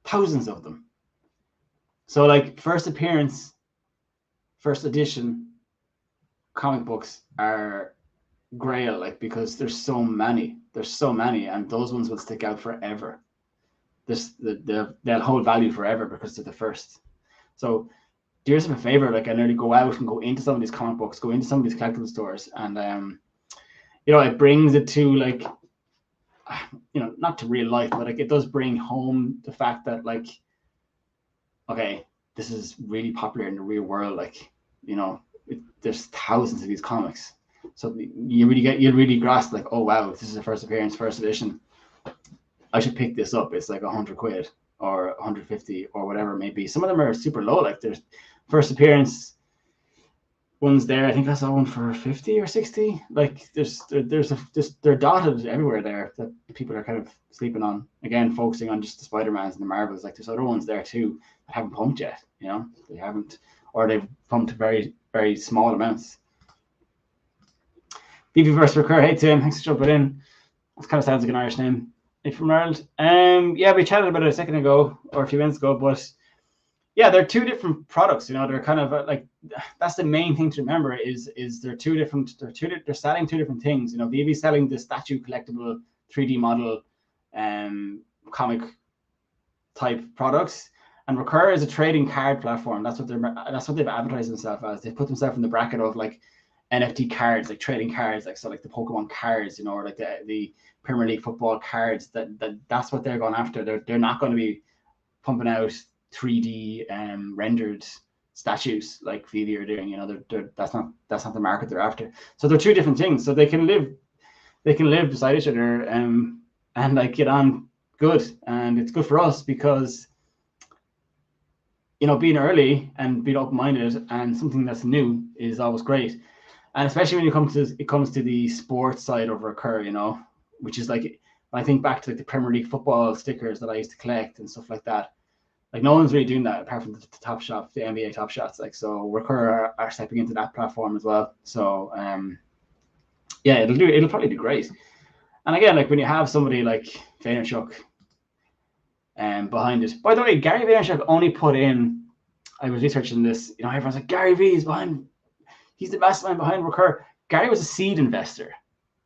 thousands of them. So like first appearance, first edition comic books are grail, like because there's so many, and those ones will stick out forever. They'll hold value forever because they're the first. So do yourself a favor, like I nearly go out and go into some of these comic books, go into some of these collectible stores, and it brings it to like not to real life, but like it does bring home the fact that like, okay, this is really popular in the real world. Like, there's thousands of these comics, so you really grasp like, oh wow, this is a first appearance, first edition. I should pick this up. It's like £100 or 150 or whatever it may be. Some of them are super low. Like there's first appearance ones there. I think I saw one for 50 or 60. Like they're dotted everywhere there that people are kind of sleeping on. Again, focusing on just the Spider-Mans and the Marvels. Like there's other ones there too that haven't pumped yet. They haven't, or they've pumped very, very small amounts. VEVE vs. Recur. Hey Tim, thanks for jumping in. That kind of sounds like an Irish name. From Ireland. Yeah, we chatted about it a second ago or a few minutes ago, but yeah, they're two different products. They're kind of like, that's the main thing to remember is they're selling two different things. VEVE selling the statue collectible 3D model comic type products, and Recur is a trading card platform. That's what they've advertised themselves as. They put themselves in the bracket of like NFT cards, like trading cards, like so like the Pokemon cards, or like the Premier League football cards. That's what they're going after. They're not going to be pumping out 3D rendered statues like VEVE are doing. That's not the market they're after. So they're two different things. So they can live beside each other. and like get on good. And it's good for us because, you know, being early and being open-minded and something that's new is always great. And especially when it comes to the sports side of Recur, you know, which is like, when I think back to like the Premier League football stickers that I used to collect and stuff like that, like no one's really doing that apart from the Top Shop, the NBA Top Shots. Like, so Recur are stepping into that platform as well. So yeah, it'll probably do great. And again, like when you have somebody like Vaynerchuk behind it. By the way, Gary Vaynerchuk only put in, I was researching this, you know, everyone's like, Gary V is behind, he's the mastermind behind Recur. Gary was a seed investor.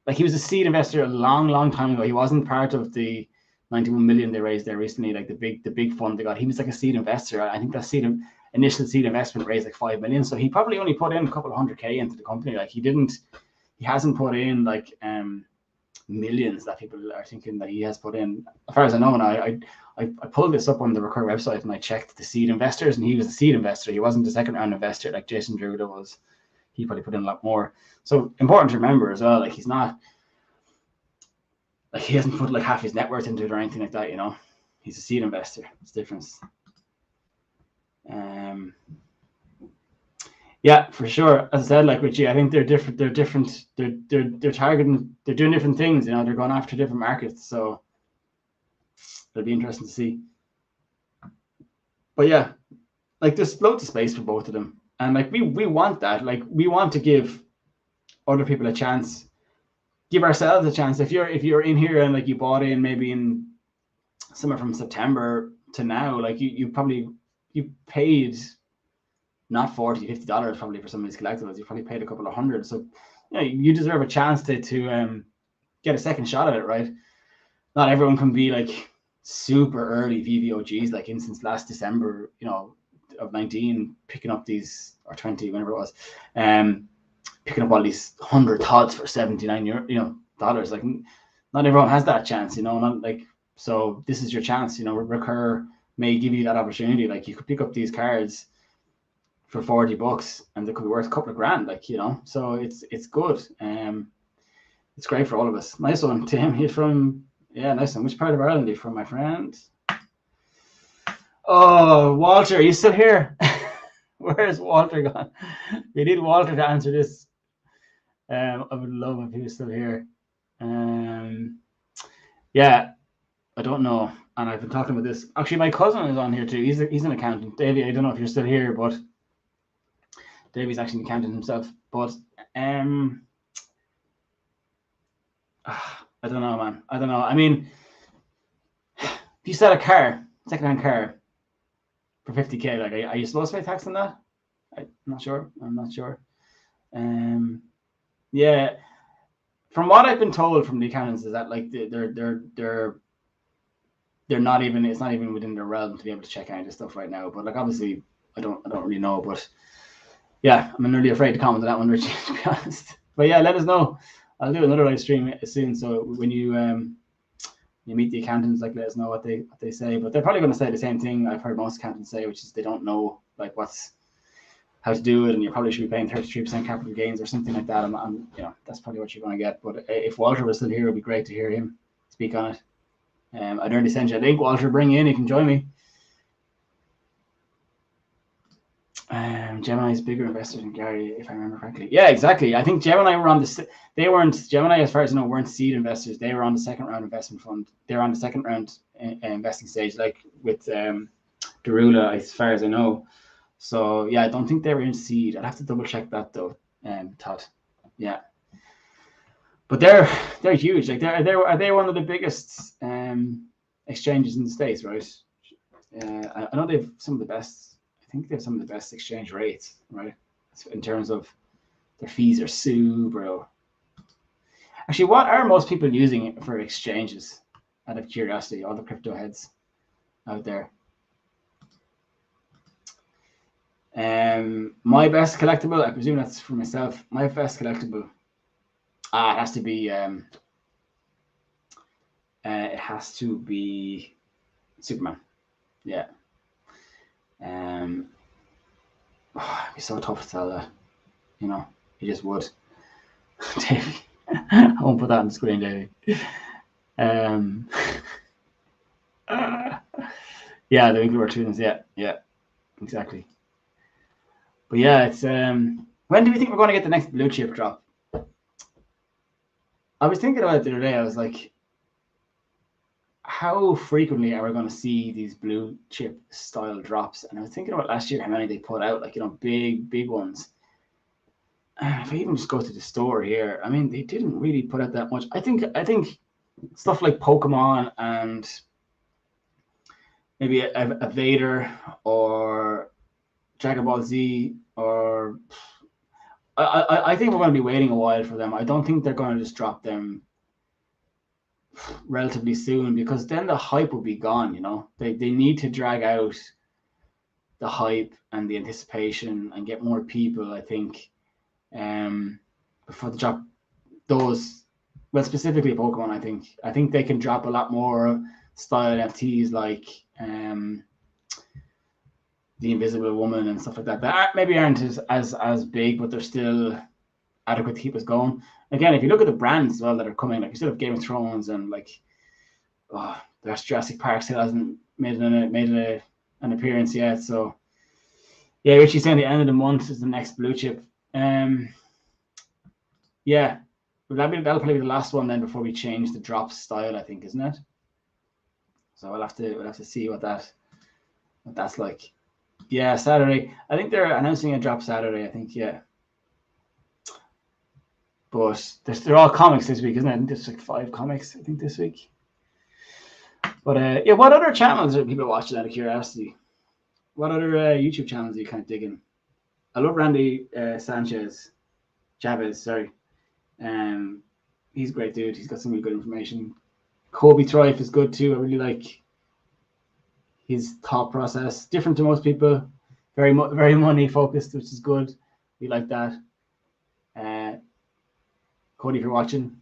Like, he was a seed investor a long time ago. He wasn't part of the 91 million they raised there recently, like the big fund they got. He was like a seed investor. I think that initial seed investment raised like 5 million. So he probably only put in a couple of 100K into the company. Like, he hasn't put in like millions that people are thinking that he has put in. As far as I know, and I pulled this up on the Recur website and I checked the seed investors, and he was a seed investor. He wasn't a second round investor like Jason Druda was. He probably put in a lot more. So important to remember as well, like he's not, like he hasn't put like half his net worth into it or anything like that, you know. He's a seed investor. It's the difference. Yeah, for sure. As I said, like with G, I think they're different. They're targeting. They're doing different things. You know, they're going after different markets. So it'll be interesting to see. But yeah, like there's loads of space for both of them, and like we want that. Like we want to give other people a chance, give ourselves a chance. If you're in here and like you bought in maybe in somewhere from September to now, like you paid not $40, $50 probably for some of these collectibles. You probably paid a couple of hundred. So, you know, you deserve a chance to get a second shot at it, right? Not everyone can be like super early VVOGs, like instance last December, you know, of 19, picking up these, or 20, whenever it was, picking up all these 100 TODs for €79, you know, dollars. Like, not everyone has that chance, you know. Not like, so this is your chance, you know. Recur may give you that opportunity. Like, you could pick up these cards for $40 and they could be worth a couple of grand, like, you know. So it's good. It's great for all of us. Nice one, Tim. He's from, yeah, nice one. Which part of Ireland are you from, my friend? Oh, Walter, are you still here? Where's Walter gone? We need Walter to answer this. I would love if he was still here. Yeah, I don't know. And I've been talking about this. Actually, my cousin is on here too. He's an accountant. Davey, I don't know if you're still here, but Davey's actually an accountant himself. But I don't know, man. I don't know. I mean, if you sell a car, second-hand car, for 50K, like, are you supposed to pay tax on that? I'm not sure. Yeah, from what I've been told from the accountants is that like they're not even, it's not even within their realm to be able to check any of this stuff right now. But like, obviously, I don't really know. But yeah, I'm really afraid to comment on that one, Richie, to be honest. But yeah, let us know. I'll do another live stream soon. So when you meet the accountants, like, let us know what they say. But they're probably going to say the same thing I've heard most accountants say, which is they don't know like how to do it, and you probably should be paying 33% capital gains or something like that. And you know, that's probably what you're going to get. But if Walter was still here, it'd be great to hear him speak on it. I'd already send you a link, Walter. Bring you in, you can join me. Gemini's bigger investors than Gary, if I remember correctly. Yeah, exactly. I think Gemini were on they weren't, Gemini, as far as I know, weren't seed investors. They were on the second round investment fund. They're on the second round investing stage, like with Darula, as far as I know. So yeah, I don't think they were in seed. I'd have to double check that though, Todd. Yeah, but they're huge. Like, are they one of the biggest exchanges in the States, right? I know they've some of the best. I think they have some of the best exchange rates, right? In terms of their fees are super low. Actually, what are most people using for exchanges? Out of curiosity, all the crypto heads out there. My best collectible, I presume that's for myself. My best collectible, it has to be Superman. Yeah. It'd be so tough to tell that, you know. You just would. Davey, I won't put that on the screen, Davey. Um, yeah, the Winklevoss twins. Yeah, exactly. But yeah, it's when do we think we're going to get the next blue chip drop? I was thinking about it the other day. I was like, how frequently are we going to see these blue chip style drops? And I was thinking about last year how many they put out, like, big ones. And if I even just go to the store here, I mean, they didn't really put out that much. I think stuff like Pokemon and maybe a Vader or Dragon Ball Z, or I think we're going to be waiting a while for them. I don't think they're going to just drop them relatively soon, because then the hype will be gone. They need to drag out the hype and the anticipation and get more people, I think, before they drop those. Well, specifically Pokemon, I think they can drop a lot more style NFTs like the Invisible Woman and stuff like that maybe aren't as big, but they're still adequate to keep us going. Again, if you look at the brands as well that are coming, like you still have Game of Thrones, and like there's Jurassic Park still hasn't made an appearance yet. So yeah, Richie's saying the end of the month is the next blue chip. Yeah, that'll probably be the last one then before we change the drop style, I think, isn't it? So we'll have to see what that's like. Yeah, Saturday. I think they're announcing a drop Saturday, I think, yeah. But they're all comics this week, isn't it? I think there's like 5 comics, I think, this week. But yeah, what other channels are people watching out of curiosity? What other YouTube channels are you kind of digging? I love Randy Chavez, sorry. He's a great dude. He's got some really good information. Kobe Thrife is good too. I really like his thought process. Different to most people. Very money focused, which is good. We like that. Cody, if you're watching,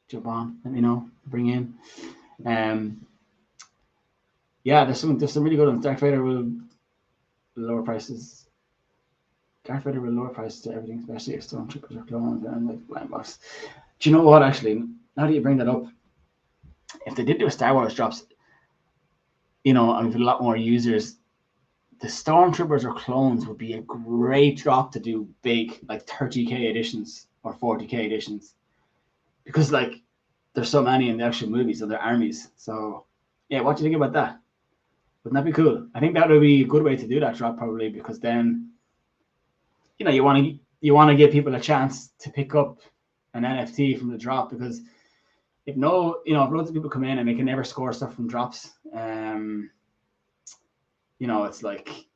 jump on. Let me know. Bring in. Yeah, there's some really good ones. Darth Vader will lower prices. Darth Vader will lower prices to everything, especially if Stormtroopers are clones and like blind box. Do you know what? Actually, now that you bring that up, if they did do a Star Wars drops, and with a lot more users, the Stormtroopers or clones would be a great drop to do big, like 30k editions or 40k editions, because like there's so many in the actual movies, so they're armies. So yeah, what do you think about that? Wouldn't that be cool? I think that would be a good way to do that drop, probably, because then you want to give people a chance to pick up an NFT from the drop, because if loads of people come in and they can never score stuff from drops, it's like,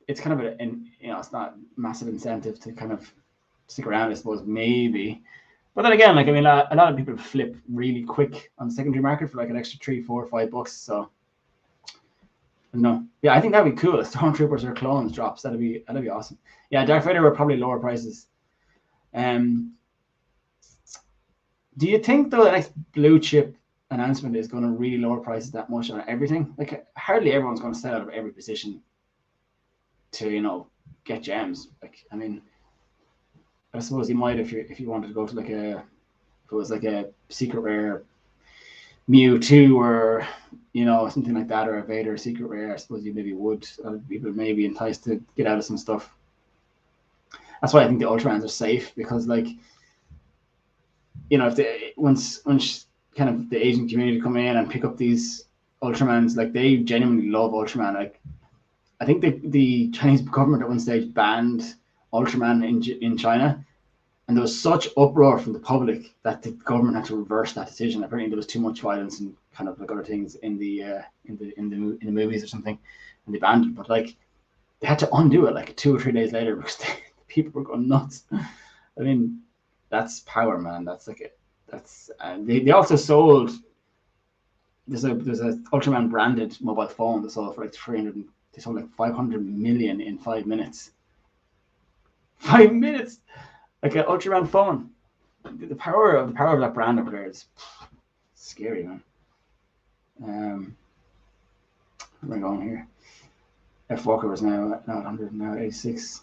it's kind of it's not massive incentive to kind of stick around, I suppose, maybe. But then again, like, I mean, a lot of people flip really quick on the secondary market for like an extra $3, $4, $5. So no, yeah, I think that'd be cool. Stormtroopers or clones drops, that'd be awesome. Yeah, Darth Vader were probably lower prices. Do you think though the next blue chip announcement is going to really lower prices that much on everything? Like, hardly everyone's going to sell out of every position to get gems. Like, I mean, I suppose you might if you wanted to go to if it was like a secret rare Mewtwo or something like that, or a Vader secret rare. I suppose you maybe would. People may be enticed to get out of some stuff. That's why I think the Ultramans are safe, because like, if they once kind of the Asian community come in and pick up these Ultramans, like, they genuinely love Ultraman. Like, I think the Chinese government at one stage banned Ultraman in China, and there was such uproar from the public that the government had to reverse that decision. Apparently, there was too much violence and kind of like other things in the movies or something, and they banned it. But like, they had to undo it like 2 or 3 days later, because the people were going nuts. I mean, that's power, man. That's like they also sold. There's a Ultraman branded mobile phone that sold for like 300. They sold like 500 million in 5 minutes. 5 minutes, like an Ultraman phone. The power of that brand over there is scary, man. Where am I going here? F Walker was now 100, now 86.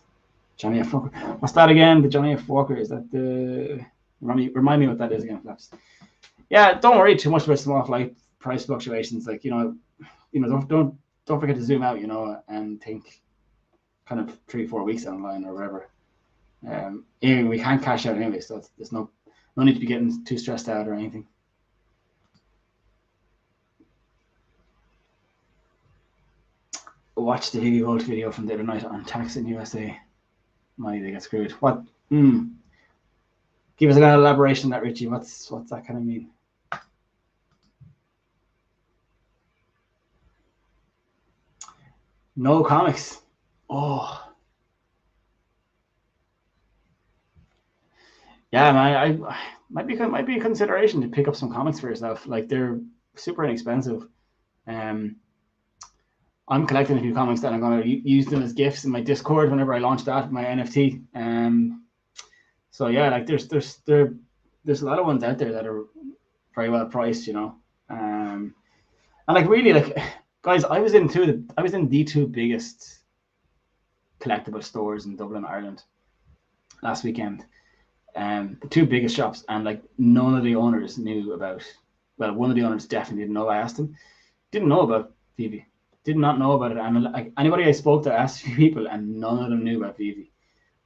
Johnny F Walker. What's that again? The Johnny F Walker, is that the? Remind me what that is again, Flaps. yeah, don't worry too much about small price fluctuations. Like, don't forget to zoom out, and think kind of 3-4 weeks down the line or whatever. Anyway, we can't cash out anyway, so there's no need to be getting too stressed out or anything. Watch the VEVE Volt video from the other night on tax in USA. Money they get screwed. What? Give us an elaboration on that, Richie. What's that kind of mean? No comics. Oh. Yeah, man. I might be a consideration to pick up some comics for yourself. Like, they're super inexpensive. I'm collecting a few comics that I'm going to use them as gifts in my Discord whenever I launch that, my NFT. So yeah, like there's a lot of ones out there that are very well priced, and like really, like, guys, I was in the two biggest collectible stores in Dublin, Ireland last weekend. The two biggest shops, and like none of the owners knew about. Well, one of the owners definitely didn't know. I asked him, didn't know about VEVE. Did not know about it, and like anybody I spoke to, asked a few people, and none of them knew about VEVE.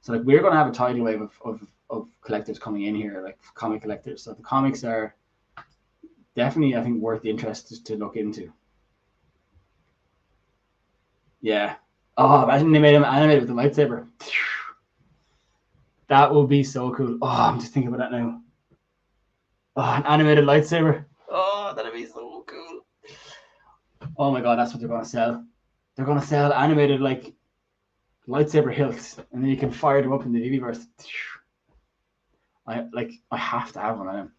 So like we're going to have a tidal wave of collectors coming in here, like comic collectors. So the comics are definitely, I think, worth the interest to look into. Yeah. Oh, imagine they made him animated with a lightsaber. That would be so cool. Oh, I'm just thinking about that now. Oh, an animated lightsaber. Oh, that'd be so cool. Oh my god, that's what they're going to sell. They're going to sell animated, like, lightsaber hilts, and then you can fire them up in the VEVEverse. I have to have one of them.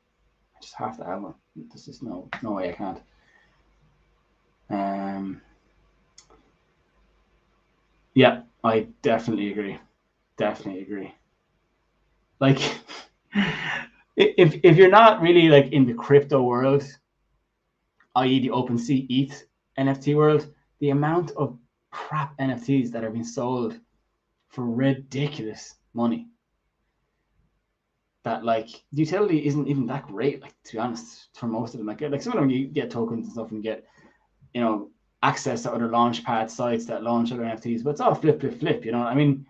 I just have to have one. There's just no way I can't. Yeah, I definitely agree. Like, if you're not really like in the crypto world, i.e. the OpenSea ETH NFT world, the amount of crap NFTs that are being sold for ridiculous money, that like the utility isn't even that great, like, to be honest, for most of them. Like some of them you get tokens and stuff and get, access to other launchpad sites that launch other NFTs, but it's all flip. I mean,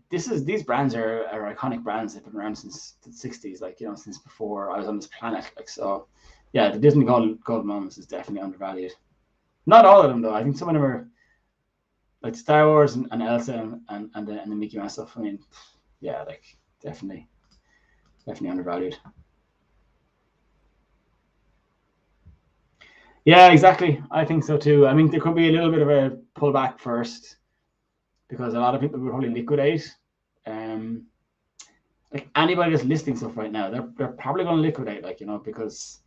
these brands are iconic brands. They've been around since the 60s, like, since before I was on this planet. Like, so yeah, the Disney gold moments is definitely undervalued. Not all of them though. I think some of them are like Star Wars and Elsa and the Mickey Mouse stuff. I mean, yeah, like definitely undervalued. Yeah, exactly. I think so too. I mean, there could be a little bit of a pullback first because a lot of people will probably liquidate. Like anybody that's listing stuff right now, they're probably going to liquidate, like, because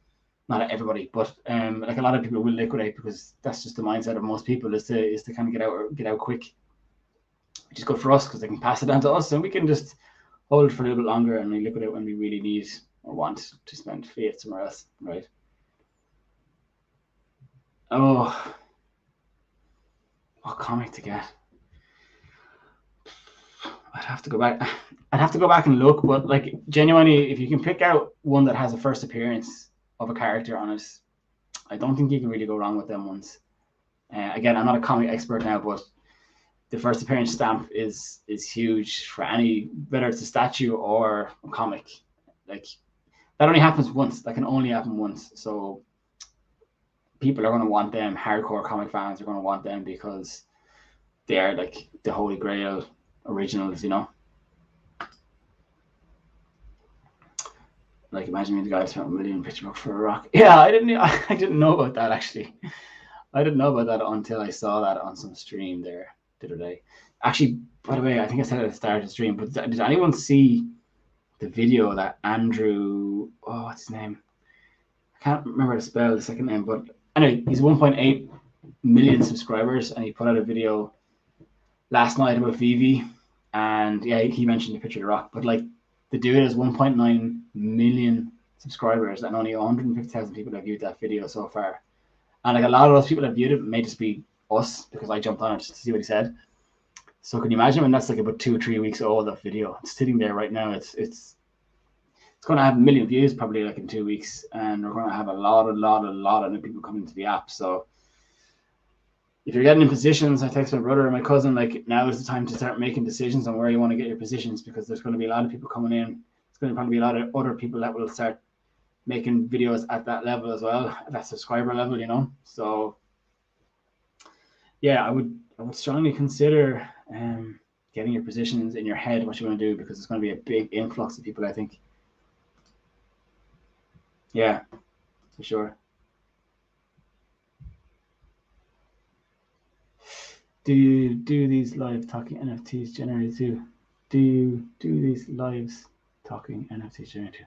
not everybody, but like a lot of people will liquidate because that's just the mindset of most people is to kind of get out quick, which is good for us because they can pass it down to us and we can just hold it for a little bit longer and we liquidate when we really need or want to spend fiat somewhere else, right? Oh, what comic to get? I'd have to go back and look, but like genuinely, if you can pick out one that has a first appearance of a character on it, I don't think you can really go wrong with them ones. Again, I'm not a comic expert now, but the first appearance stamp is huge for any, whether it's a statue or a comic. Like that only happens once. That can only happen once. So people are going to want them. Hardcore comic fans are going to want them because they are like the holy grail originals, Like imagine me the guy spent $1 million picture book for a rock. Yeah, I didn't know about that actually. I didn't know about that until I saw that on some stream there the other day. Actually, by the way, I think I said it at the start of the stream, but did anyone see the video that Andrew, what's his name? I can't remember how to spell the second name, but anyway, he's 1.8 million subscribers and he put out a video last night about VEVE, and yeah, he mentioned the picture of the rock, but like the dude has 1.9 million subscribers and only 150,000 people have viewed that video so far. And like a lot of those people that viewed it may just be us because I jumped on it just to see what he said. So can you imagine when that's like about 2 or 3 weeks old, that video? It's sitting there right now. It's it's going to have 1 million views probably like in 2 weeks, and we're going to have a lot of new people coming to the app. So if you're getting in positions, I text my brother and my cousin, like, now is the time to start making decisions on where you want to get your positions, because there's going to be a lot of people coming in. There's going to probably be a lot of other people that will start making videos at that level as well, at that subscriber level, you know. So yeah, I would strongly consider getting your positions in your head, what you want to do, because it's going to be a big influx of people, I think. Yeah, for sure. Do you do these live talking NFTs generally too? Do you do these lives talking NFTs generally too?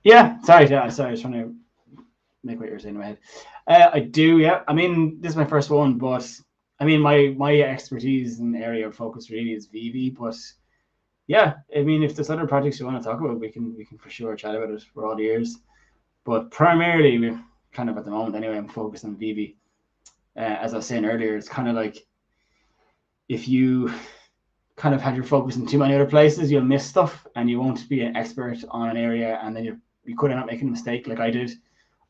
Yeah, sorry, I was trying to make what you were saying in my head. I do, yeah. I mean, this is my first one, but I mean, my expertise and area of focus really is VEVE. But yeah, I mean, if there's other projects you want to talk about, we can for sure chat about it. We're all ears. But primarily, we're kind of at the moment anyway, I'm focused on VEVE. As I was saying earlier, it's kind of like if you kind of had your focus in too many other places, you'll miss stuff, and you won't be an expert on an area, and then you could end up making a mistake like I did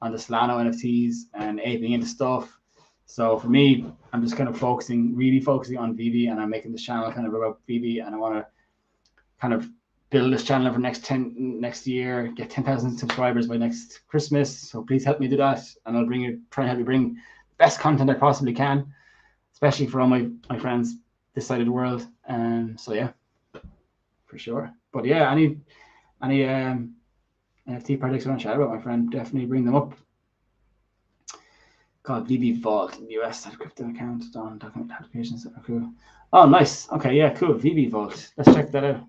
on the Solano NFTs and aping into stuff. So for me, I'm just kind of really focusing on VEVE, and I'm making this channel kind of about VEVE, and I want to kind of build this channel over next year, get 10,000 subscribers by next Christmas. So please help me do that, and I'll try and help you bring the best content I possibly can, especially for all my friends this side of the world. So yeah, for sure. But yeah, any NFT projects I want to chat about, my friend, definitely bring them up. Called VEVE Vault in the US, had a crypto account on document applications that are cool. Oh, nice. Okay, yeah, cool. VEVE Vault. Let's check that out.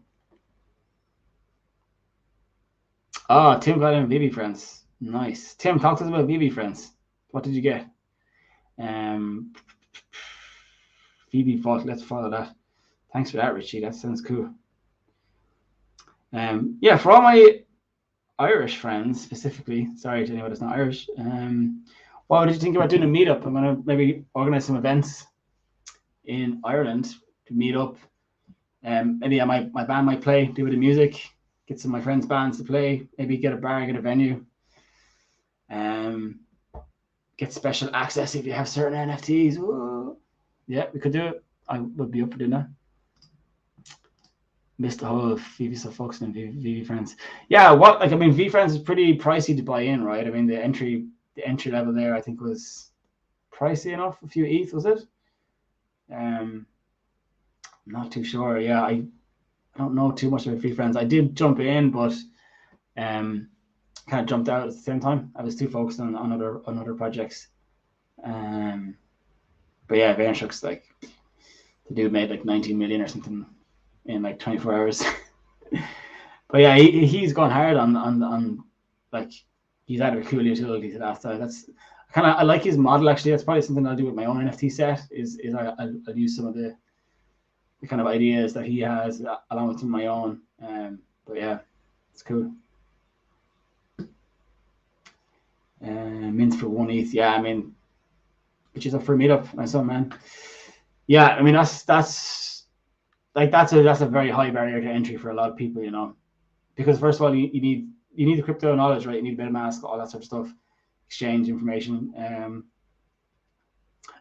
Oh, Tim got in VEVE Friends. Nice. Tim, talk to us about VEVE Friends. What did you get? VEVE Vault. Let's follow that. Thanks for that, Richie. That sounds cool. Yeah, for all my Irish friends specifically, sorry to anyone that's not Irish, what did you think about doing a meetup? I'm going to maybe organize some events in Ireland to meet up. Maybe my band might play, do a bit of music, get some of my friends' bands to play, maybe get a bar, get a venue, get special access if you have certain NFTs. Whoa. Yeah, we could do it. I would be up for doing that. Missed the whole VEVE stuff, folks, and VEVE Friends. Yeah, VEVE Friends is pretty pricey to buy in, right? I mean, the entry level there, I think, was pricey enough. A few ETH, was it? Not too sure. Yeah, I don't know too much about VEVE Friends. I did jump in, but kind of jumped out at the same time. I was too focused on other projects. But yeah, Vaynerchuk's like, the dude made like 19 million or something in like 24 hours. But yeah, he's gone hard on like, he's added a cool utility to that. So that's I like his model, actually. That's probably something I'll do with my own NFT set, is I'll use some of the kind of ideas that he has along with some of my own. But yeah, it's cool. Mints for 1 ETH. Yeah, I mean, which is up for a meetup. Nice one, man. Yeah, I mean, that's a very high barrier to entry for a lot of people, you know, because first of all, you need the crypto knowledge, right? You need MetaMask, all that sort of stuff, exchange information.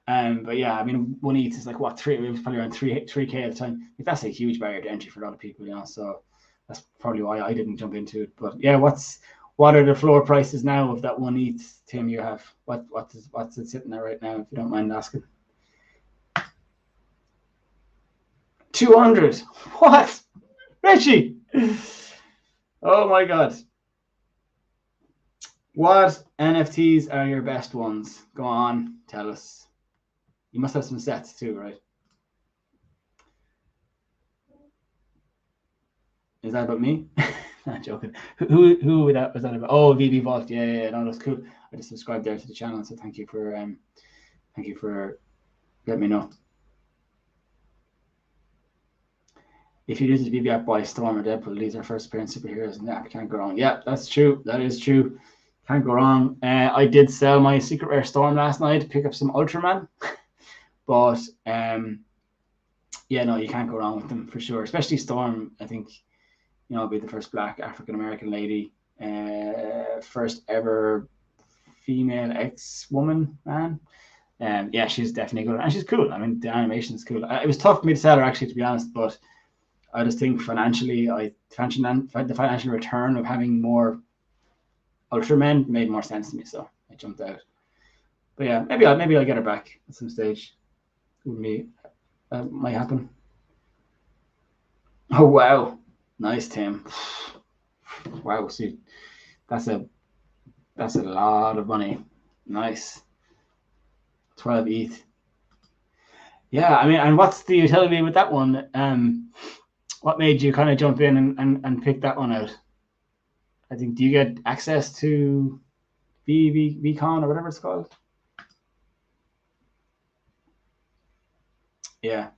But yeah, I mean, 1 ETH is like what, it was probably around 3K at the time. Like, that's a huge barrier to entry for a lot of people, you know. So that's probably why I didn't jump into it. But yeah, what are the floor prices now of that 1 ETH, Tim? You have what's it sitting there right now, if you don't mind asking? 200. What, Richie? Oh my God. What NFTs are your best ones? Go on, tell us. You must have some sets too, right? Is that about me? Not joking. Who was that about? Oh, VEVE Vault. Yeah, no, that's cool. I just subscribed there to the channel, so thank you for letting me know. If you use the VEVE app, buy Storm or Deadpool. These are first appearance superheroes in the app. Can't go wrong. Yeah, that's true. That is true. Can't go wrong. I did sell my secret rare Storm last night to pick up some Ultraman, but yeah, no, you can't go wrong with them for sure. Especially Storm. I think, you know, be the first Black African-American lady, first ever female X-woman, man. Yeah, she's definitely good, and she's cool. I mean, the animation is cool. It was tough for me to sell her, actually, to be honest, but I just think financially, the financial return of having more Ultramen made more sense to me, so I jumped out. But yeah, maybe I'll get her back at some stage. That might happen. Oh wow, nice, Tim. Wow, see, that's a lot of money. Nice. 12 ETH. Yeah, I mean, and what's the utility with that one? What made you kind of jump in and pick that one out? I think, do you get access to VCon or whatever it's called? Yeah.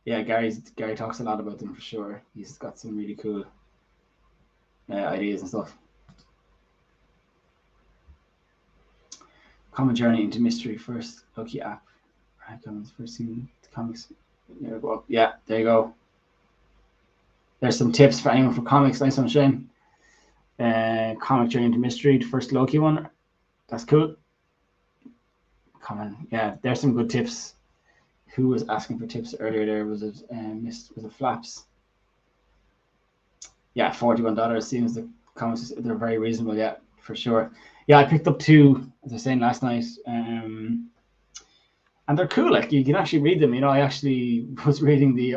Yeah, Gary talks a lot about them for sure. He's got some really cool ideas and stuff. Common journey into mystery first. Lucky app. Icons first seen the comics. There we go. Yeah, there you go. There's some tips for anyone for comics. Nice one, Shane. Comic journey into mystery, the first Loki one. That's cool. Common. Yeah, there's some good tips. Who was asking for tips earlier? There was it. Was it Flaps? Yeah, $41 seems the comics, they're very reasonable. Yeah, for sure. Yeah, I picked up 2, as I was saying last night, and they're cool. Like, you can actually read them. You know, I actually was reading the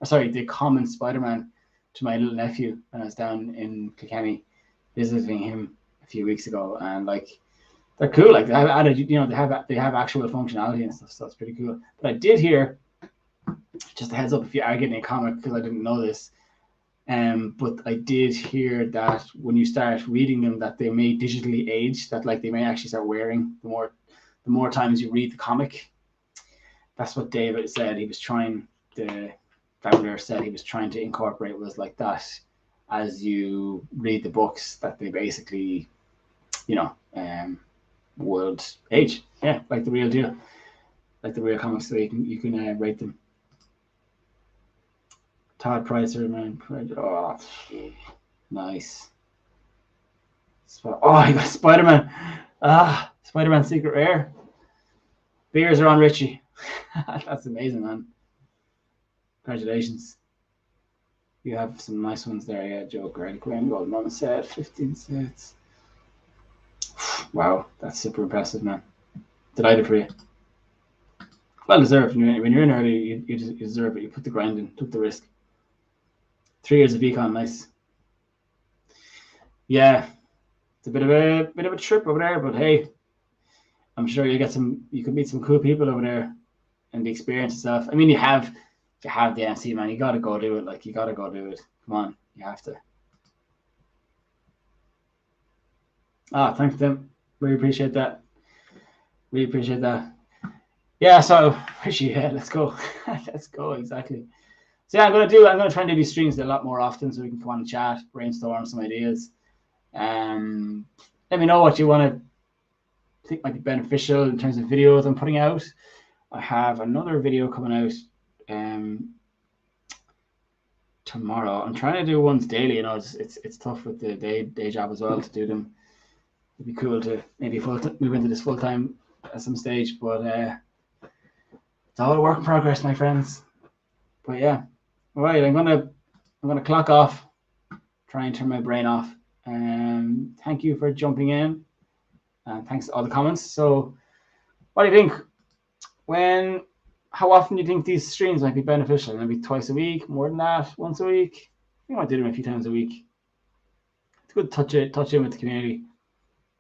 the common Spider-Man to my little nephew when I was down in Kilkenny visiting him a few weeks ago, and like, they're cool. Like, they have added, you know, they have actual functionality and stuff, so it's pretty cool. But I did hear, just a heads up if you are getting a comic, because I didn't know this, but I did hear that when you start reading them, that they may digitally age, that like they may actually start wearing the more times you read the comic. That's what David said. The founder said he was trying to incorporate, was like that as you read the books, that they basically, you know, would age. Yeah, like the real deal, like the real comics, so you can rate them. Todd Pricer, man. Oh, nice. Oh, you got Spider-Man. Spider-Man Secret Rare. Beers are on Richie. That's amazing, man. Congratulations. You have some nice ones there. Yeah, Joker, Graham Golden Mama set, 15 sets. Wow, that's super impressive, man. Delighted for you. Well deserved. When you're in early, you deserve it. You put the grind in, took the risk. 3 years of VCon, nice. Yeah, it's a bit of a trip over there, but hey, I'm sure you can meet some cool people over there, and the experience itself. I mean, you have the MC, man. You gotta go do it. Like, you gotta go do it. Come on, you have to. Thanks, Tim. Really appreciate that. Really appreciate that. Yeah, so Richie, yeah, let's go. Let's go, exactly. So yeah, I'm gonna try and do these streams a lot more often, so we can come on and chat, brainstorm some ideas. Let me know what you want to think might be beneficial in terms of videos I'm putting out. I have another video coming out tomorrow. I'm trying to do ones daily. You know, it's tough with the day job as well to do them. It'd be cool to maybe move into this full time at some stage, but it's all a work in progress, my friends. But yeah, all right. I'm gonna clock off. Try and turn my brain off. Thank you for jumping in, and thanks for all the comments. So, what do you think? How often do you think these streams might be beneficial? Maybe twice a week, more than that, once a week? You might do them a few times a week. It's good to touch in with the community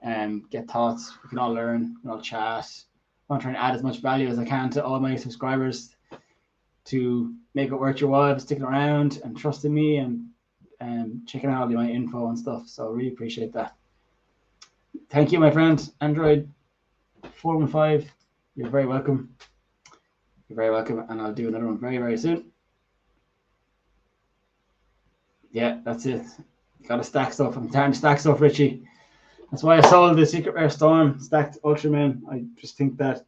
and get thoughts. We can all learn, we can all chat. I'm trying to add as much value as I can to all my subscribers to make it worth your while, sticking around and trusting me and checking out all my info and stuff. So I really appreciate that. Thank you, my friend. Android 415, you're very welcome. You're very welcome, and I'll do another one very, very soon. Yeah, that's it. Got to stack stuff. I'm starting to stack stuff, Richie. That's why I sold the Secret Rare Storm stacked Ultraman. I just think that it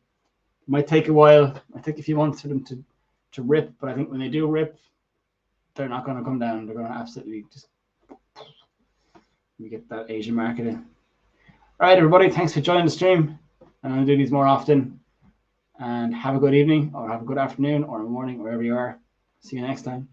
might take a while. It might take a few months for them to rip, but I think when they do rip, they're not going to come down. They're going to absolutely just get that Asian market in. All right, everybody, thanks for joining the stream. I'm going to do these more often. And have a good evening, or have a good afternoon, or morning, wherever you are. See you next time.